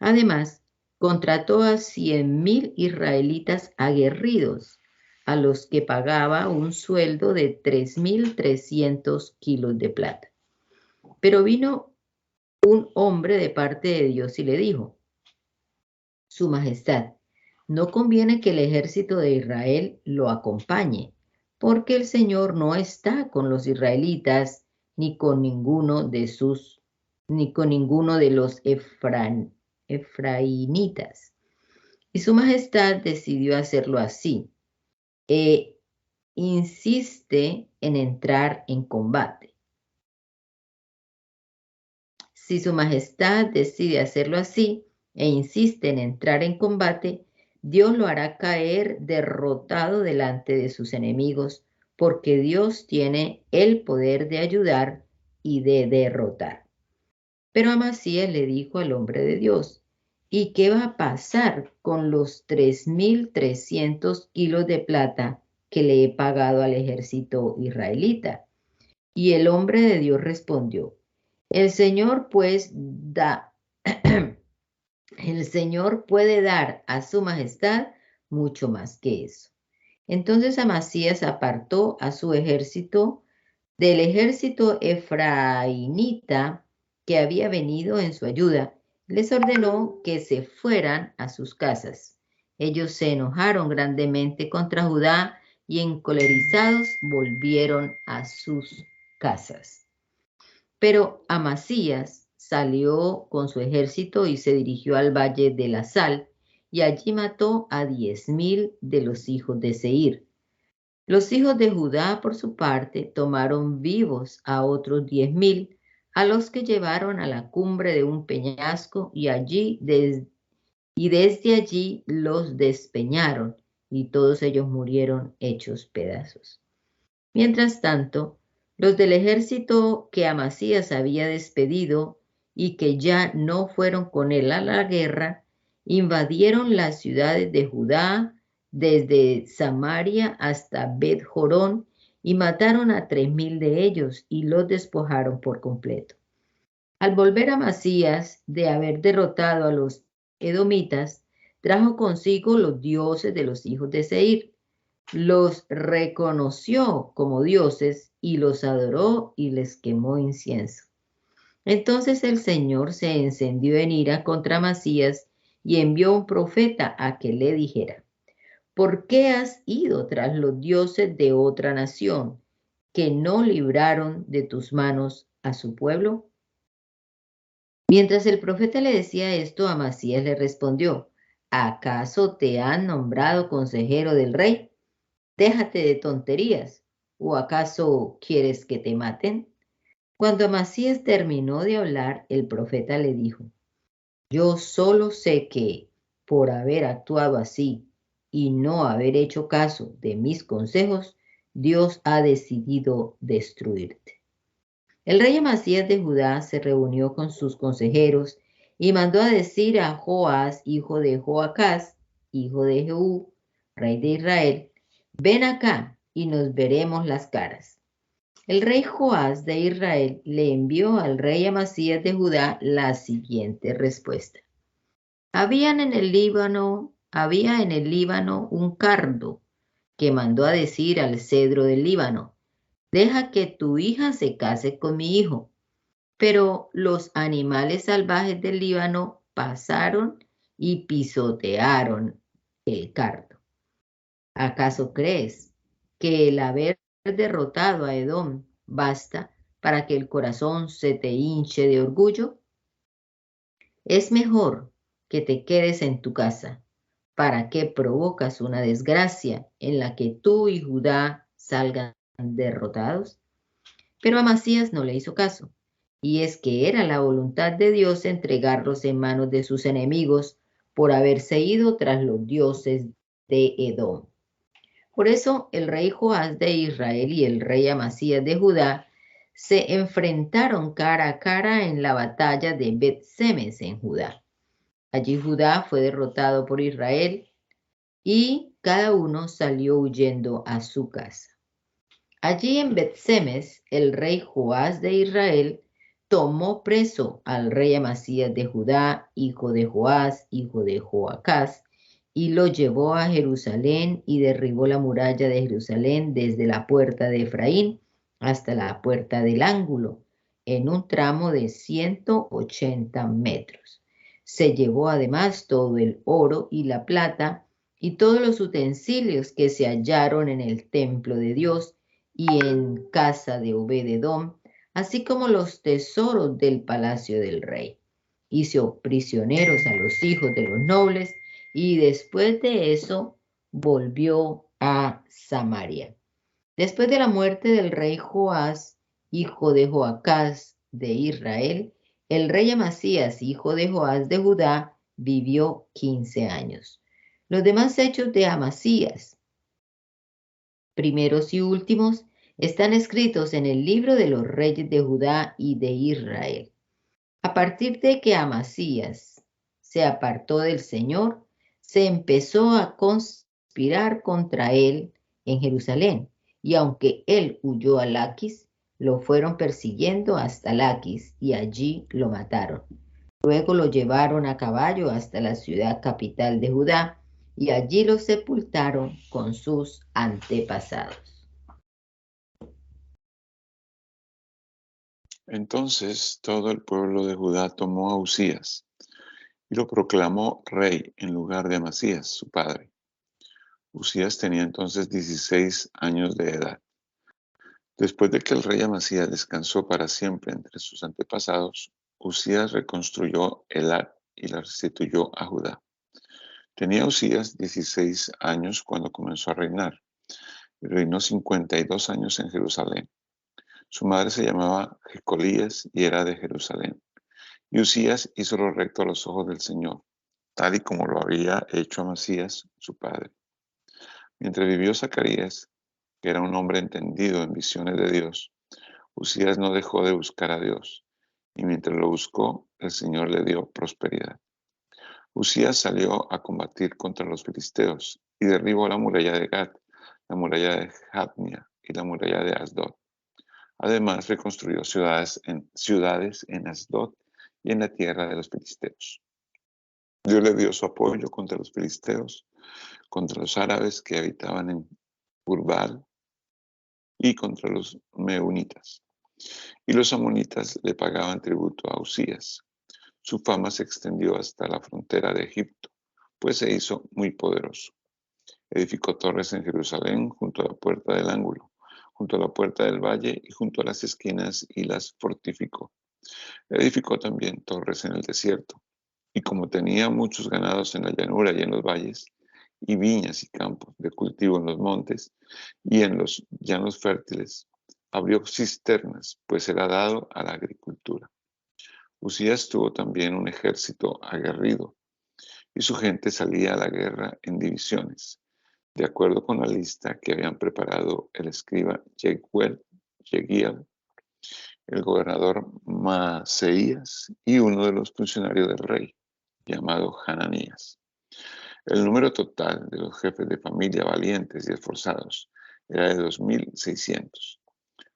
Además, contrató a 100,000 israelitas aguerridos, a los que pagaba un sueldo de 3,300 kilos de plata. Pero vino un hombre de parte de Dios y le dijo: Su Majestad, no conviene que el ejército de Israel lo acompañe, porque el Señor no está con los israelitas ni con ninguno de los efraínitas. Y Su Majestad decidió hacerlo así e insiste en entrar en combate. Si Su Majestad decide hacerlo así e insiste en entrar en combate, Dios lo hará caer derrotado delante de sus enemigos, porque Dios tiene el poder de ayudar y de derrotar. Pero Amasías le dijo al hombre de Dios: ¿Y qué va a pasar con los 3.300 kilos de plata que le he pagado al ejército israelita? Y el hombre de Dios respondió: El Señor pues el Señor puede dar a su majestad mucho más que eso. Entonces Amasías apartó a su ejército del ejército efraínita que había venido en su ayuda. Les ordenó que se fueran a sus casas. Ellos se enojaron grandemente contra Judá y encolerizados volvieron a sus casas. Pero Amasías salió con su ejército y se dirigió al valle de la Sal, y allí mató a 10.000 de los hijos de Seir. Los hijos de Judá, por su parte, tomaron vivos a otros 10.000, a los que llevaron a la cumbre de un peñasco, y desde allí los despeñaron, y todos ellos murieron hechos pedazos. Mientras tanto, los del ejército que Amasías había despedido y que ya no fueron con él a la guerra, invadieron las ciudades de Judá desde Samaria hasta Bet-Jorón y mataron a 3.000 de ellos y los despojaron por completo. Al volver Amasías de haber derrotado a los edomitas, trajo consigo los dioses de los hijos de Seir. Los reconoció como dioses y los adoró y les quemó incienso. Entonces el Señor se encendió en ira contra Amasías y envió un profeta a que le dijera: ¿Por qué has ido tras los dioses de otra nación que no libraron de tus manos a su pueblo? Mientras el profeta le decía esto, Amasías le respondió: ¿Acaso te han nombrado consejero del rey? Déjate de tonterías, ¿o acaso quieres que te maten? Cuando Amasías terminó de hablar, el profeta le dijo: Yo solo sé que, por haber actuado así y no haber hecho caso de mis consejos, Dios ha decidido destruirte. El rey Amasías de Judá se reunió con sus consejeros y mandó a decir a Joás, hijo de Joacás, hijo de Jehú, rey de Israel: Ven acá y nos veremos las caras. El rey Joás de Israel le envió al rey Amasías de Judá la siguiente respuesta: Había en el Líbano un cardo que mandó a decir al cedro del Líbano: Deja que tu hija se case con mi hijo. Pero los animales salvajes del Líbano pasaron y pisotearon el cardo. ¿Acaso crees que el haber derrotado a Edom basta para que el corazón se te hinche de orgullo? Es mejor que te quedes en tu casa. ¿Para qué provocas una desgracia en la que tú y Judá salgan derrotados? Pero Amasías no le hizo caso, y es que era la voluntad de Dios entregarlos en manos de sus enemigos por haberse ido tras los dioses de Edom. Por eso el rey Joás de Israel y el rey Amasías de Judá se enfrentaron cara a cara en la batalla de Bet-Semes en Judá. Allí Judá fue derrotado por Israel y cada uno salió huyendo a su casa. Allí en Bet-Semes, el rey Joás de Israel tomó preso al rey Amasías de Judá, hijo de Joás, hijo de Joacás, y lo llevó a Jerusalén y derribó la muralla de Jerusalén desde la puerta de Efraín hasta la puerta del ángulo, en un tramo de 180 metros. Se llevó además todo el oro y la plata y todos los utensilios que se hallaron en el templo de Dios y en casa de Obed-edom, así como los tesoros del palacio del rey. Hizo prisioneros a los hijos de los nobles y después de eso volvió a Samaria. Después de la muerte del rey Joás, hijo de Joacás de Israel, el rey Amasías, hijo de Joás de Judá, vivió 15 años. Los demás hechos de Amasías, primeros y últimos, están escritos en el libro de los reyes de Judá y de Israel. A partir de que Amasías se apartó del Señor, se empezó a conspirar contra él en Jerusalén, y aunque él huyó a Laquis, lo fueron persiguiendo hasta Laquis y allí lo mataron. Luego lo llevaron a caballo hasta la ciudad capital de Judá y allí lo sepultaron con sus antepasados. Entonces todo el pueblo de Judá tomó a Usías y lo proclamó rey en lugar de Amasías, su padre. Usías tenía entonces 16 años de edad. Después de que el rey Amasías descansó para siempre entre sus antepasados, Usías reconstruyó Elat y la restituyó a Judá. Tenía Usías 16 años cuando comenzó a reinar, y reinó 52 años en Jerusalén. Su madre se llamaba Jecolías y era de Jerusalén. Y Usías hizo lo recto a los ojos del Señor, tal y como lo había hecho Amasías, su padre. Mientras vivió Zacarías, que era un hombre entendido en visiones de Dios, Usías no dejó de buscar a Dios, y mientras lo buscó, el Señor le dio prosperidad. Usías salió a combatir contra los filisteos y derribó la muralla de Gat, la muralla de Jabnia y la muralla de Asdod. Además, reconstruyó ciudades en Asdod y en la tierra de los filisteos. Dios le dio su apoyo contra los filisteos, contra los árabes que habitaban en Urbal y contra los meunitas. Y los amonitas le pagaban tributo a Usías. Su fama se extendió hasta la frontera de Egipto, pues se hizo muy poderoso. Edificó torres en Jerusalén junto a la puerta del ángulo, junto a la puerta del valle y junto a las esquinas y las fortificó. Edificó también torres en el desierto, y como tenía muchos ganados en la llanura y en los valles, y viñas y campos de cultivo en los montes y en los llanos fértiles, abrió cisternas, pues era dado a la agricultura. Usías tuvo también un ejército aguerrido, y su gente salía a la guerra en divisiones, de acuerdo con la lista que habían preparado el escriba Yegiel, el gobernador Maaseías y uno de los funcionarios del rey, llamado Hananías. El número total de los jefes de familia valientes y esforzados era de 2.600.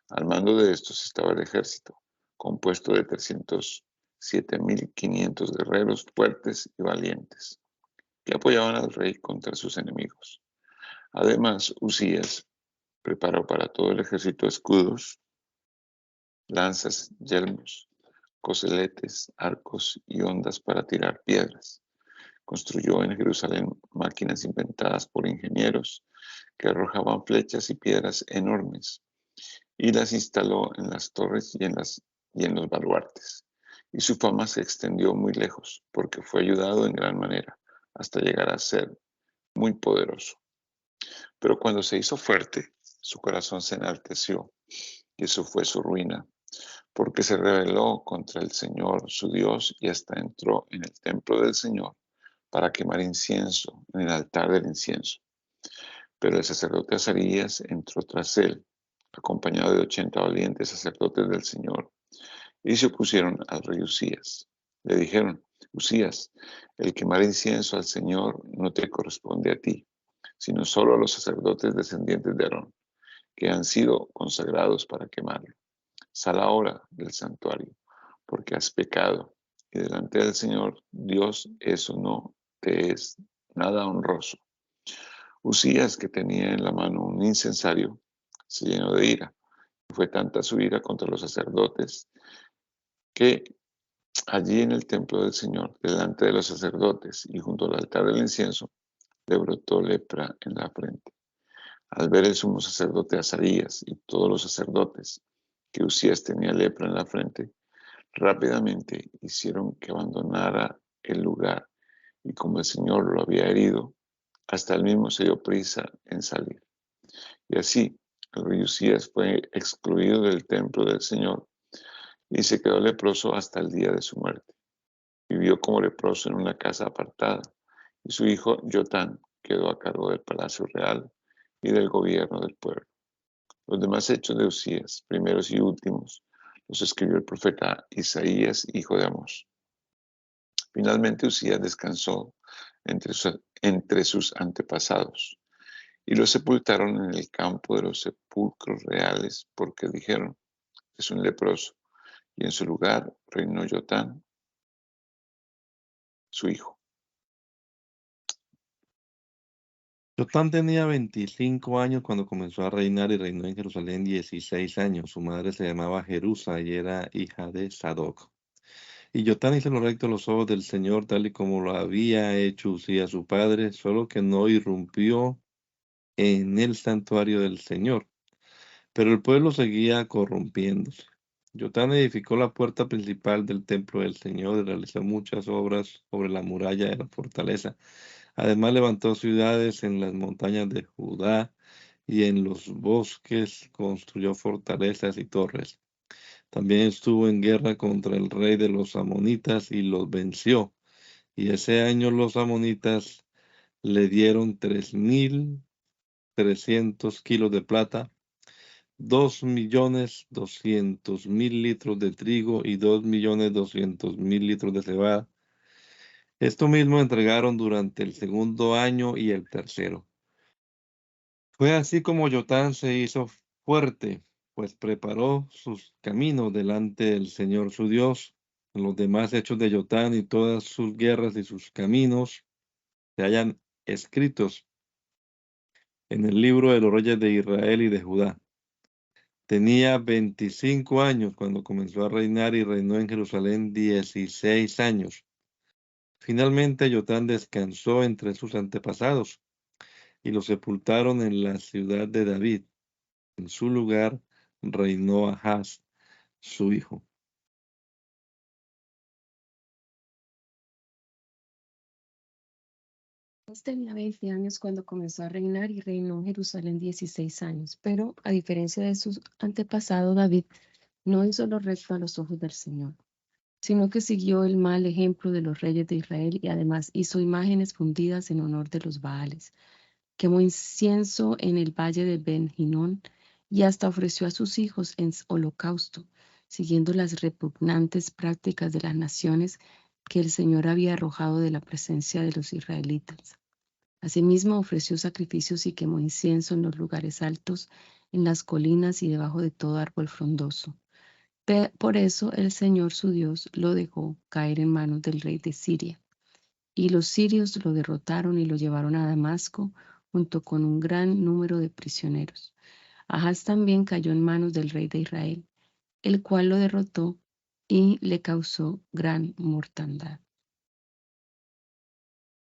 Al mando de estos estaba el ejército, compuesto de 307.500 guerreros fuertes y valientes, que apoyaban al rey contra sus enemigos. Además, Usías preparó para todo el ejército escudos, lanzas, yelmos, coseletes, arcos y hondas para tirar piedras. Construyó en Jerusalén máquinas inventadas por ingenieros que arrojaban flechas y piedras enormes, y las instaló en las torres y en los baluartes. Y su fama se extendió muy lejos, porque fue ayudado en gran manera, hasta llegar a ser muy poderoso. Pero cuando se hizo fuerte, su corazón se enalteció, y eso fue su ruina, porque se rebeló contra el Señor, su Dios, y hasta entró en el templo del Señor para quemar incienso en el altar del incienso. Pero el sacerdote Azarías entró tras él, acompañado de 80 valientes sacerdotes del Señor, y se opusieron al rey Usías. Le dijeron: Usías, el quemar incienso al Señor no te corresponde a ti, sino solo a los sacerdotes descendientes de Aarón, que han sido consagrados para quemarlo. Sal ahora del santuario, porque has pecado, y delante del Señor Dios eso no te es nada honroso. Usías, que tenía en la mano un incensario, se llenó de ira. Fue tanta su ira contra los sacerdotes que allí en el templo del Señor, delante de los sacerdotes y junto al altar del incienso, le brotó lepra en la frente. Al ver el sumo sacerdote Azarías y todos los sacerdotes que Usías tenía lepra en la frente, rápidamente hicieron que abandonara el lugar, y como el Señor lo había herido, hasta él mismo se dio prisa en salir. Y así el rey Usías fue excluido del templo del Señor y se quedó leproso hasta el día de su muerte. Vivió como leproso en una casa apartada, y su hijo Jotán quedó a cargo del palacio real y del gobierno del pueblo. Los demás hechos de Usías, primeros y últimos, los escribió el profeta Isaías, hijo de Amós. Finalmente Usías descansó entre sus antepasados, y lo sepultaron en el campo de los sepulcros reales, porque dijeron: es un leproso, y en su lugar reinó Jotán, su hijo. Jotán tenía 25 años cuando comenzó a reinar y reinó en Jerusalén 16 años. Su madre se llamaba Jerusa y era hija de Sadoc. Y Jotán hizo lo recto a los ojos del Señor, tal y como lo había hecho Usías su padre, solo que no irrumpió en el santuario del Señor. Pero el pueblo seguía corrompiéndose. Jotán edificó la puerta principal del templo del Señor y realizó muchas obras sobre la muralla de la fortaleza. Además levantó ciudades en las montañas de Judá y en los bosques construyó fortalezas y torres. También estuvo en guerra contra el rey de los amonitas y los venció. Y ese año los amonitas le dieron 3.300 kilos de plata, 2.200.000 litros de trigo y 2.200.000 litros de cebada. Esto mismo entregaron durante el segundo año y el tercero. Fue así como Jotán se hizo fuerte, pues preparó sus caminos delante del Señor su Dios. Los demás hechos de Jotán y todas sus guerras y sus caminos se hallan escritos en el libro de los reyes de Israel y de Judá. Tenía 25 años cuando comenzó a reinar y reinó en Jerusalén 16 años. Finalmente Jotán descansó entre sus antepasados y lo sepultaron en la ciudad de David. En su lugar reinó Ahaz, su hijo. Tenía 20 años cuando comenzó a reinar y reinó en Jerusalén 16 años, pero a diferencia de su antepasado David, no hizo lo recto a los ojos del Señor, sino que siguió el mal ejemplo de los reyes de Israel y además hizo imágenes fundidas en honor de los Baales. Quemó incienso en el valle de Ben Hinón y hasta ofreció a sus hijos en holocausto, siguiendo las repugnantes prácticas de las naciones que el Señor había arrojado de la presencia de los israelitas. Asimismo, ofreció sacrificios y quemó incienso en los lugares altos, en las colinas y debajo de todo árbol frondoso. Por eso el Señor su Dios lo dejó caer en manos del rey de Siria. Y los sirios lo derrotaron y lo llevaron a Damasco junto con un gran número de prisioneros. Ahaz también cayó en manos del rey de Israel, el cual lo derrotó y le causó gran mortandad.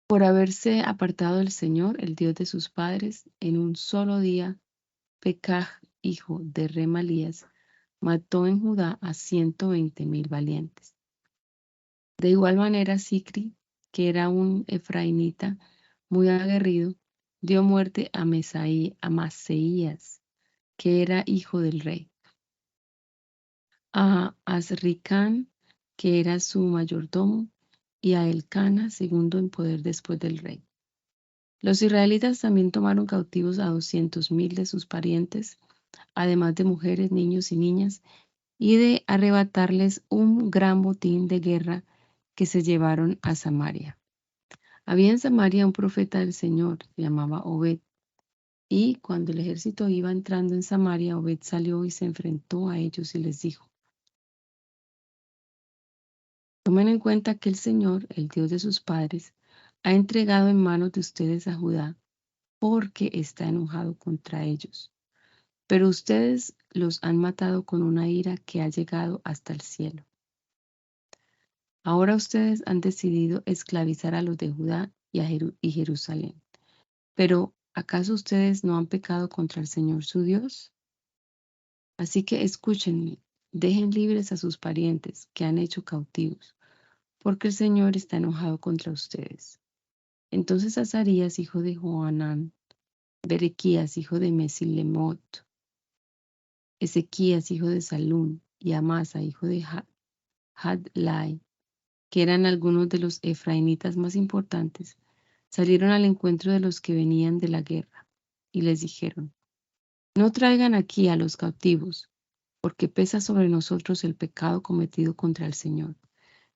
Por haberse apartado del Señor, el Dios de sus padres, en un solo día, Pekaj, hijo de Remalías, mató en Judá a 120,000 valientes. De igual manera, Sicri, que era un efraimita muy aguerrido, dio muerte a Maseías, que era hijo del rey, a Azricán, que era su mayordomo, y a Elcana, segundo en poder después del rey. Los israelitas también tomaron cautivos a 200,000 de sus parientes, además de mujeres, niños y niñas, y de arrebatarles un gran botín de guerra que se llevaron a Samaria. Había en Samaria un profeta del Señor, se llamaba Obed, y cuando el ejército iba entrando en Samaria, Obed salió y se enfrentó a ellos y les dijo: tomen en cuenta que el Señor, el Dios de sus padres, ha entregado en manos de ustedes a Judá, porque está enojado contra ellos. Pero ustedes los han matado con una ira que ha llegado hasta el cielo. Ahora ustedes han decidido esclavizar a los de Judá y Jerusalén. Pero, ¿acaso ustedes no han pecado contra el Señor su Dios? Así que escúchenme, dejen libres a sus parientes que han hecho cautivos, porque el Señor está enojado contra ustedes. Entonces Azarías, hijo de Johanán, Berequías, hijo de Mesilemot, Ezequías, hijo de Salún, y Amasa, hijo de Hadlai, que eran algunos de los efraimitas más importantes, salieron al encuentro de los que venían de la guerra, y les dijeron: No traigan aquí a los cautivos, porque pesa sobre nosotros el pecado cometido contra el Señor.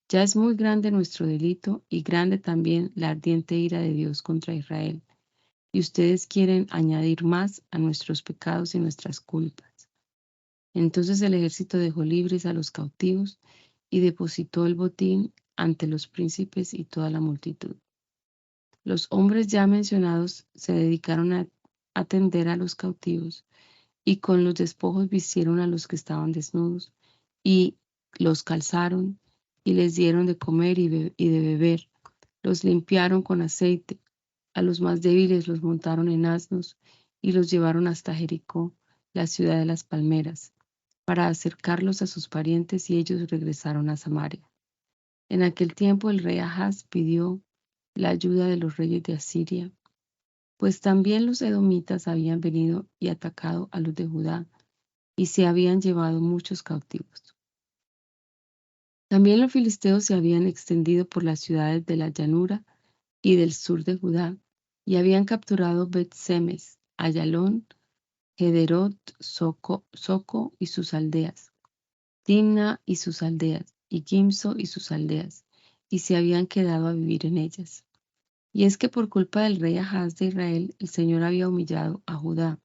Ya es muy grande nuestro delito y grande también la ardiente ira de Dios contra Israel, y ustedes quieren añadir más a nuestros pecados y nuestras culpas. Entonces el ejército dejó libres a los cautivos y depositó el botín ante los príncipes y toda la multitud. Los hombres ya mencionados se dedicaron a atender a los cautivos y con los despojos vistieron a los que estaban desnudos y los calzaron y les dieron de comer y de beber. Los limpiaron con aceite. A los más débiles los montaron en asnos y los llevaron hasta Jericó, la ciudad de las palmeras, para acercarlos a sus parientes, y ellos regresaron a Samaria. En aquel tiempo el rey Ahaz pidió la ayuda de los reyes de Asiria, pues también los edomitas habían venido y atacado a los de Judá, y se habían llevado muchos cautivos. También los filisteos se habían extendido por las ciudades de la llanura y del sur de Judá, y habían capturado Bet-Semes, Ayalón, Gederot, Soco y sus aldeas, Timna y sus aldeas, y Gimso y sus aldeas, y se habían quedado a vivir en ellas. Y es que por culpa del rey Ahaz de Israel, el Señor había humillado a Judá,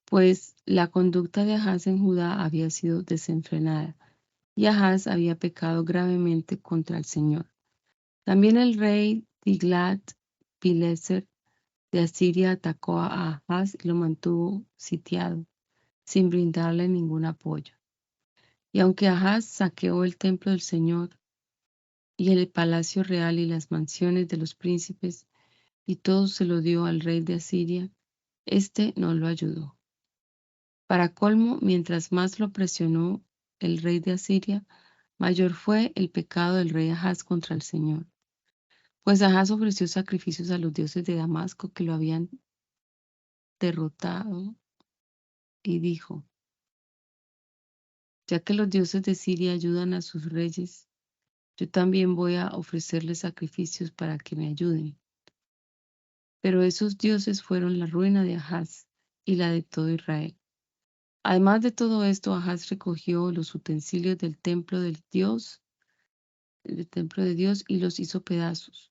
pues la conducta de Ahaz en Judá había sido desenfrenada, y Ahaz había pecado gravemente contra el Señor. También el rey Tiglat-Pileser de Asiria atacó a Ahaz y lo mantuvo sitiado, sin brindarle ningún apoyo. Y aunque Ahaz saqueó el templo del Señor y el palacio real y las mansiones de los príncipes, y todo se lo dio al rey de Asiria, éste no lo ayudó. Para colmo, mientras más lo presionó el rey de Asiria, mayor fue el pecado del rey Ahaz contra el Señor. Pues Ahaz ofreció sacrificios a los dioses de Damasco que lo habían derrotado y dijo: Ya que los dioses de Siria ayudan a sus reyes, yo también voy a ofrecerles sacrificios para que me ayuden. Pero esos dioses fueron la ruina de Ahaz y la de todo Israel. Además de todo esto, Ahaz recogió los utensilios del templo de Dios y los hizo pedazos.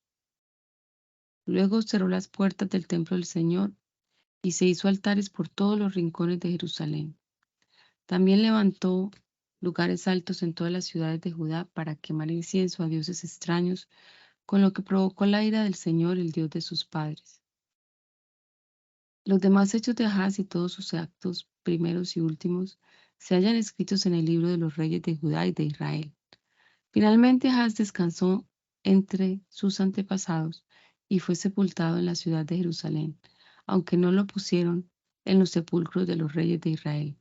Luego cerró las puertas del templo del Señor y se hizo altares por todos los rincones de Jerusalén. También levantó lugares altos en todas las ciudades de Judá para quemar incienso a dioses extraños, con lo que provocó la ira del Señor, el Dios de sus padres. Los demás hechos de Ahaz y todos sus actos, primeros y últimos, se hallan escritos en el libro de los reyes de Judá y de Israel. Finalmente Ahaz descansó entre sus antepasados y fue sepultado en la ciudad de Jerusalén, aunque no lo pusieron en los sepulcros de los reyes de Israel.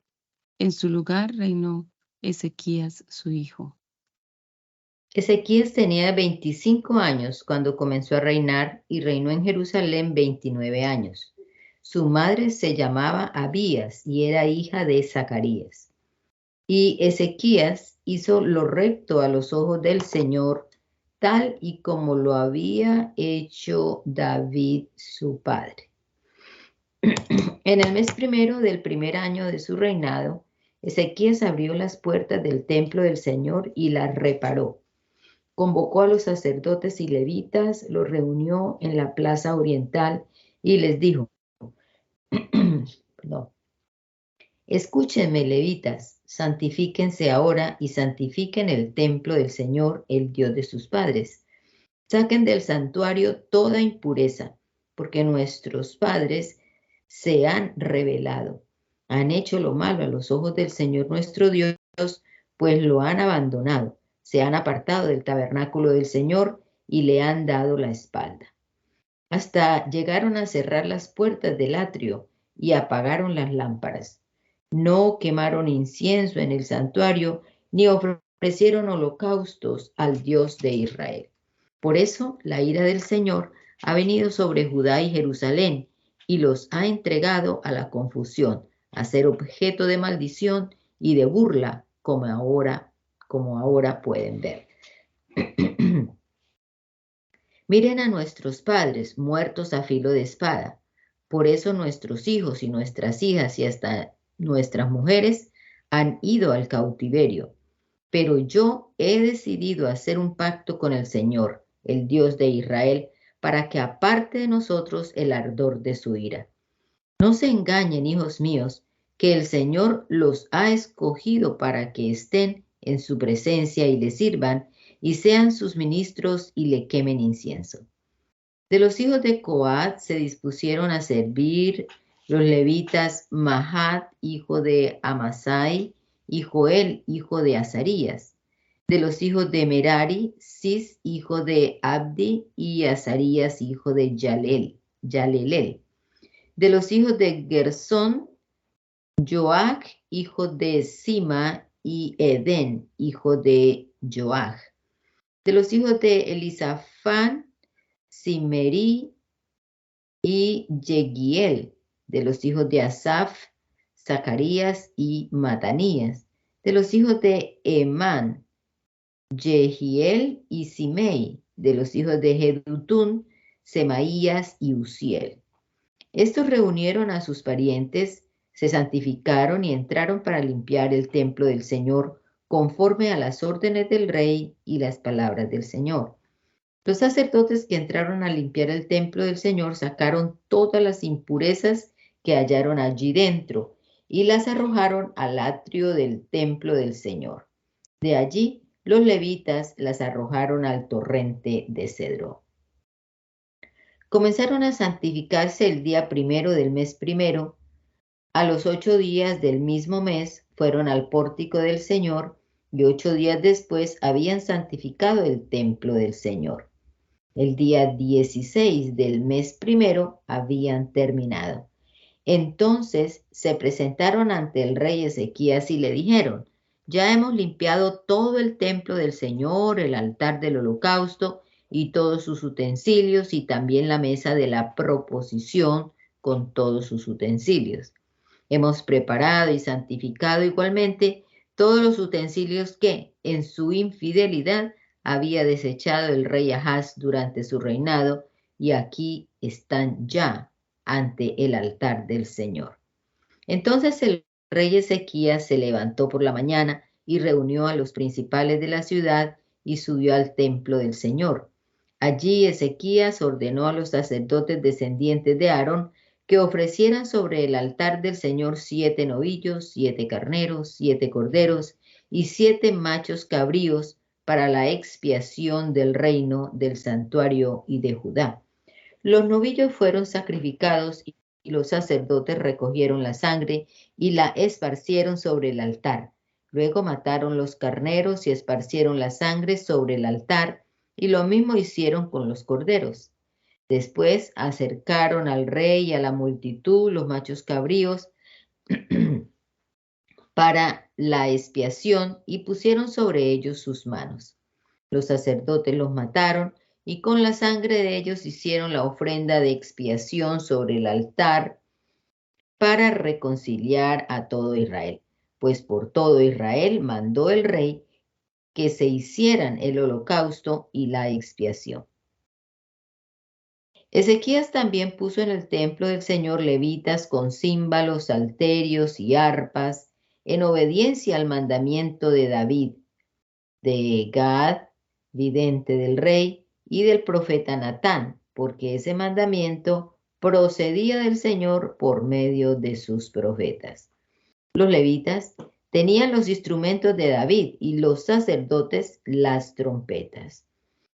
En su lugar reinó Ezequías, su hijo. Ezequías tenía 25 años cuando comenzó a reinar y reinó en Jerusalén 29 años. Su madre se llamaba Abías y era hija de Zacarías. Y Ezequías hizo lo recto a los ojos del Señor, tal y como lo había hecho David su padre. En el mes primero del primer año de su reinado, Ezequías abrió las puertas del templo del Señor y las reparó. Convocó a los sacerdotes y levitas, los reunió en la plaza oriental y les dijo: Escúchenme, levitas, santifíquense ahora y santifiquen el templo del Señor, el Dios de sus padres. Saquen del santuario toda impureza, porque nuestros padres se han rebelado. Han hecho lo malo a los ojos del Señor nuestro Dios, pues lo han abandonado. se han apartado del tabernáculo del Señor y le han dado la espalda. Hasta llegaron a cerrar las puertas del atrio y apagaron las lámparas. No quemaron incienso en el santuario, ni ofrecieron holocaustos al Dios de Israel. Por eso la ira del Señor ha venido sobre Judá y Jerusalén y los ha entregado a la confusión, a ser objeto de maldición y de burla, como ahora pueden ver. Miren a nuestros padres muertos a filo de espada. Por eso nuestros hijos y nuestras hijas y hasta nuestras mujeres han ido al cautiverio. Pero yo he decidido hacer un pacto con el Señor, el Dios de Israel, para que aparte de nosotros el ardor de su ira. No se engañen, hijos míos, que el Señor los ha escogido para que estén en su presencia y le sirvan, y sean sus ministros y le quemen incienso. De los hijos de Coat se dispusieron a servir los levitas Mahat, hijo de Amasai, y Joel, hijo de Azarías. De los hijos de Merari, Cis, hijo de Abdi, y Azarías, hijo de Yalelel. De los hijos de Gersón, Joach, hijo de Sima, y Eden, hijo de Joach. De los hijos de Elisafán, Simeri y Yegiel. De los hijos de Asaf, Zacarías y Matanías. De los hijos de Emán, Jehiel y Simei. De los hijos de Jedutún, Semaías y Uziel. Estos reunieron a sus parientes, se santificaron y entraron para limpiar el templo del Señor conforme a las órdenes del rey y las palabras del Señor. Los sacerdotes que entraron a limpiar el templo del Señor sacaron todas las impurezas que hallaron allí dentro y las arrojaron al atrio del templo del Señor. De allí los levitas las arrojaron al torrente de Cedrón. Comenzaron a santificarse el día primero del mes primero. A los 8 días del mismo mes fueron al pórtico del Señor y 8 días después habían santificado el templo del Señor. El día 16 del mes primero habían terminado. Entonces se presentaron ante el rey Ezequías y le dijeron: ya hemos limpiado todo el templo del Señor, el altar del holocausto y todos sus utensilios, y también la mesa de la proposición con todos sus utensilios. Hemos preparado y santificado igualmente todos los utensilios que, en su infidelidad, había desechado el rey Ahaz durante su reinado, y aquí están ya ante el altar del Señor. Entonces el rey Ezequías se levantó por la mañana y reunió a los principales de la ciudad y subió al templo del Señor. Allí Ezequías ordenó a los sacerdotes descendientes de Aarón que ofrecieran sobre el altar del Señor 7 novillos, 7 carneros, 7 corderos y 7 machos cabríos para la expiación del reino, del santuario y de Judá. Los novillos fueron sacrificados y los sacerdotes recogieron la sangre y la esparcieron sobre el altar. Luego mataron los carneros y esparcieron la sangre sobre el altar, y lo mismo hicieron con los corderos. Después acercaron al rey y a la multitud los machos cabríos para la expiación y pusieron sobre ellos sus manos. Los sacerdotes los mataron y con la sangre de ellos hicieron la ofrenda de expiación sobre el altar para reconciliar a todo Israel. Pues por todo Israel mandó el rey que se hicieran el holocausto y la expiación. Ezequías también puso en el templo del Señor levitas con címbalos, salterios y arpas, en obediencia al mandamiento de David, de Gad, vidente del rey, y del profeta Natán, porque ese mandamiento procedía del Señor por medio de sus profetas. Los levitas tenían los instrumentos de David y los sacerdotes las trompetas.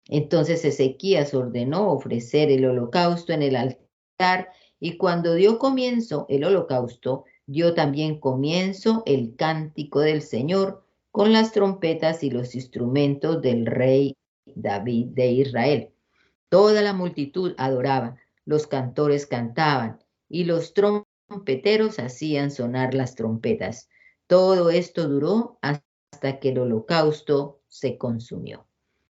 Entonces Ezequías ordenó ofrecer el holocausto en el altar, y cuando dio comienzo el holocausto, dio también comienzo el cántico del Señor con las trompetas y los instrumentos del rey David de Israel. Toda la multitud adoraba, los cantores cantaban y los trompeteros hacían sonar las trompetas. Todo esto duró hasta que el holocausto se consumió.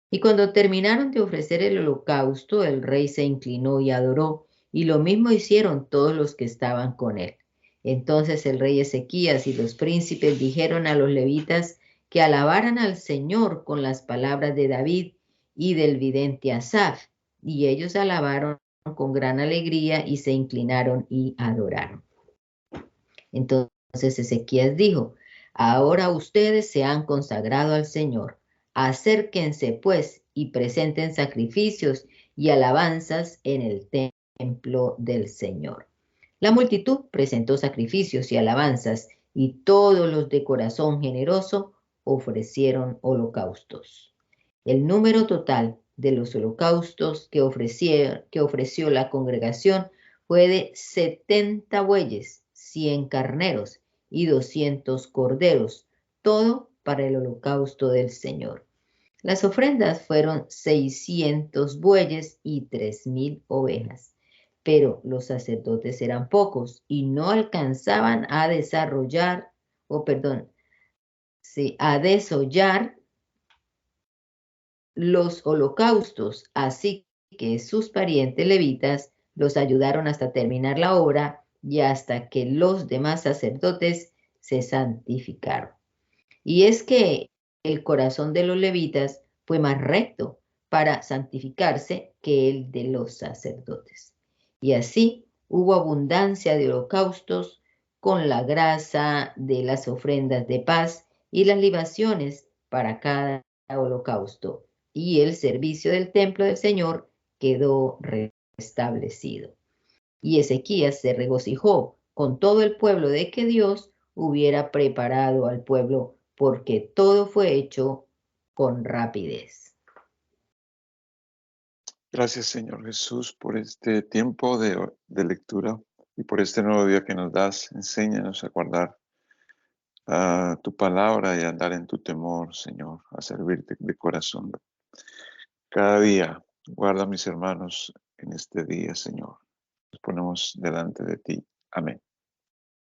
Y cuando terminaron de ofrecer el holocausto, el rey se inclinó y adoró, y lo mismo hicieron todos los que estaban con él. Entonces el rey Ezequías y los príncipes dijeron a los levitas que alabaran al Señor con las palabras de David y del vidente Asaf, y ellos alabaron con gran alegría y se inclinaron y adoraron. Entonces Ezequías dijo: ahora ustedes se han consagrado al Señor. Acérquense pues y presenten sacrificios y alabanzas en el templo del Señor. La multitud presentó sacrificios y alabanzas, y todos los de corazón generoso ofrecieron holocaustos. El número total de los holocaustos que ofreció la congregación fue de 70 bueyes, 100 carneros y 200 corderos, todo para el holocausto del Señor. Las ofrendas fueron 600 bueyes y 3,000 ovejas, pero los sacerdotes eran pocos y no alcanzaban a desollar los holocaustos, así que sus parientes levitas los ayudaron hasta terminar la obra y hasta que los demás sacerdotes se santificaron. Y es que el corazón de los levitas fue más recto para santificarse que el de los sacerdotes. Y así hubo abundancia de holocaustos con la grasa de las ofrendas de paz y las libaciones para cada holocausto. Y el servicio del templo del Señor quedó restablecido. Y Ezequías se regocijó con todo el pueblo de que Dios hubiera preparado al pueblo, porque todo fue hecho con rapidez. Gracias, Señor Jesús, por este tiempo de lectura y por este nuevo día que nos das. Enséñanos a guardar tu palabra y a andar en tu temor, Señor, a servirte de corazón. Cada día, guarda a mis hermanos en este día, Señor. Nos ponemos delante de ti. Amén.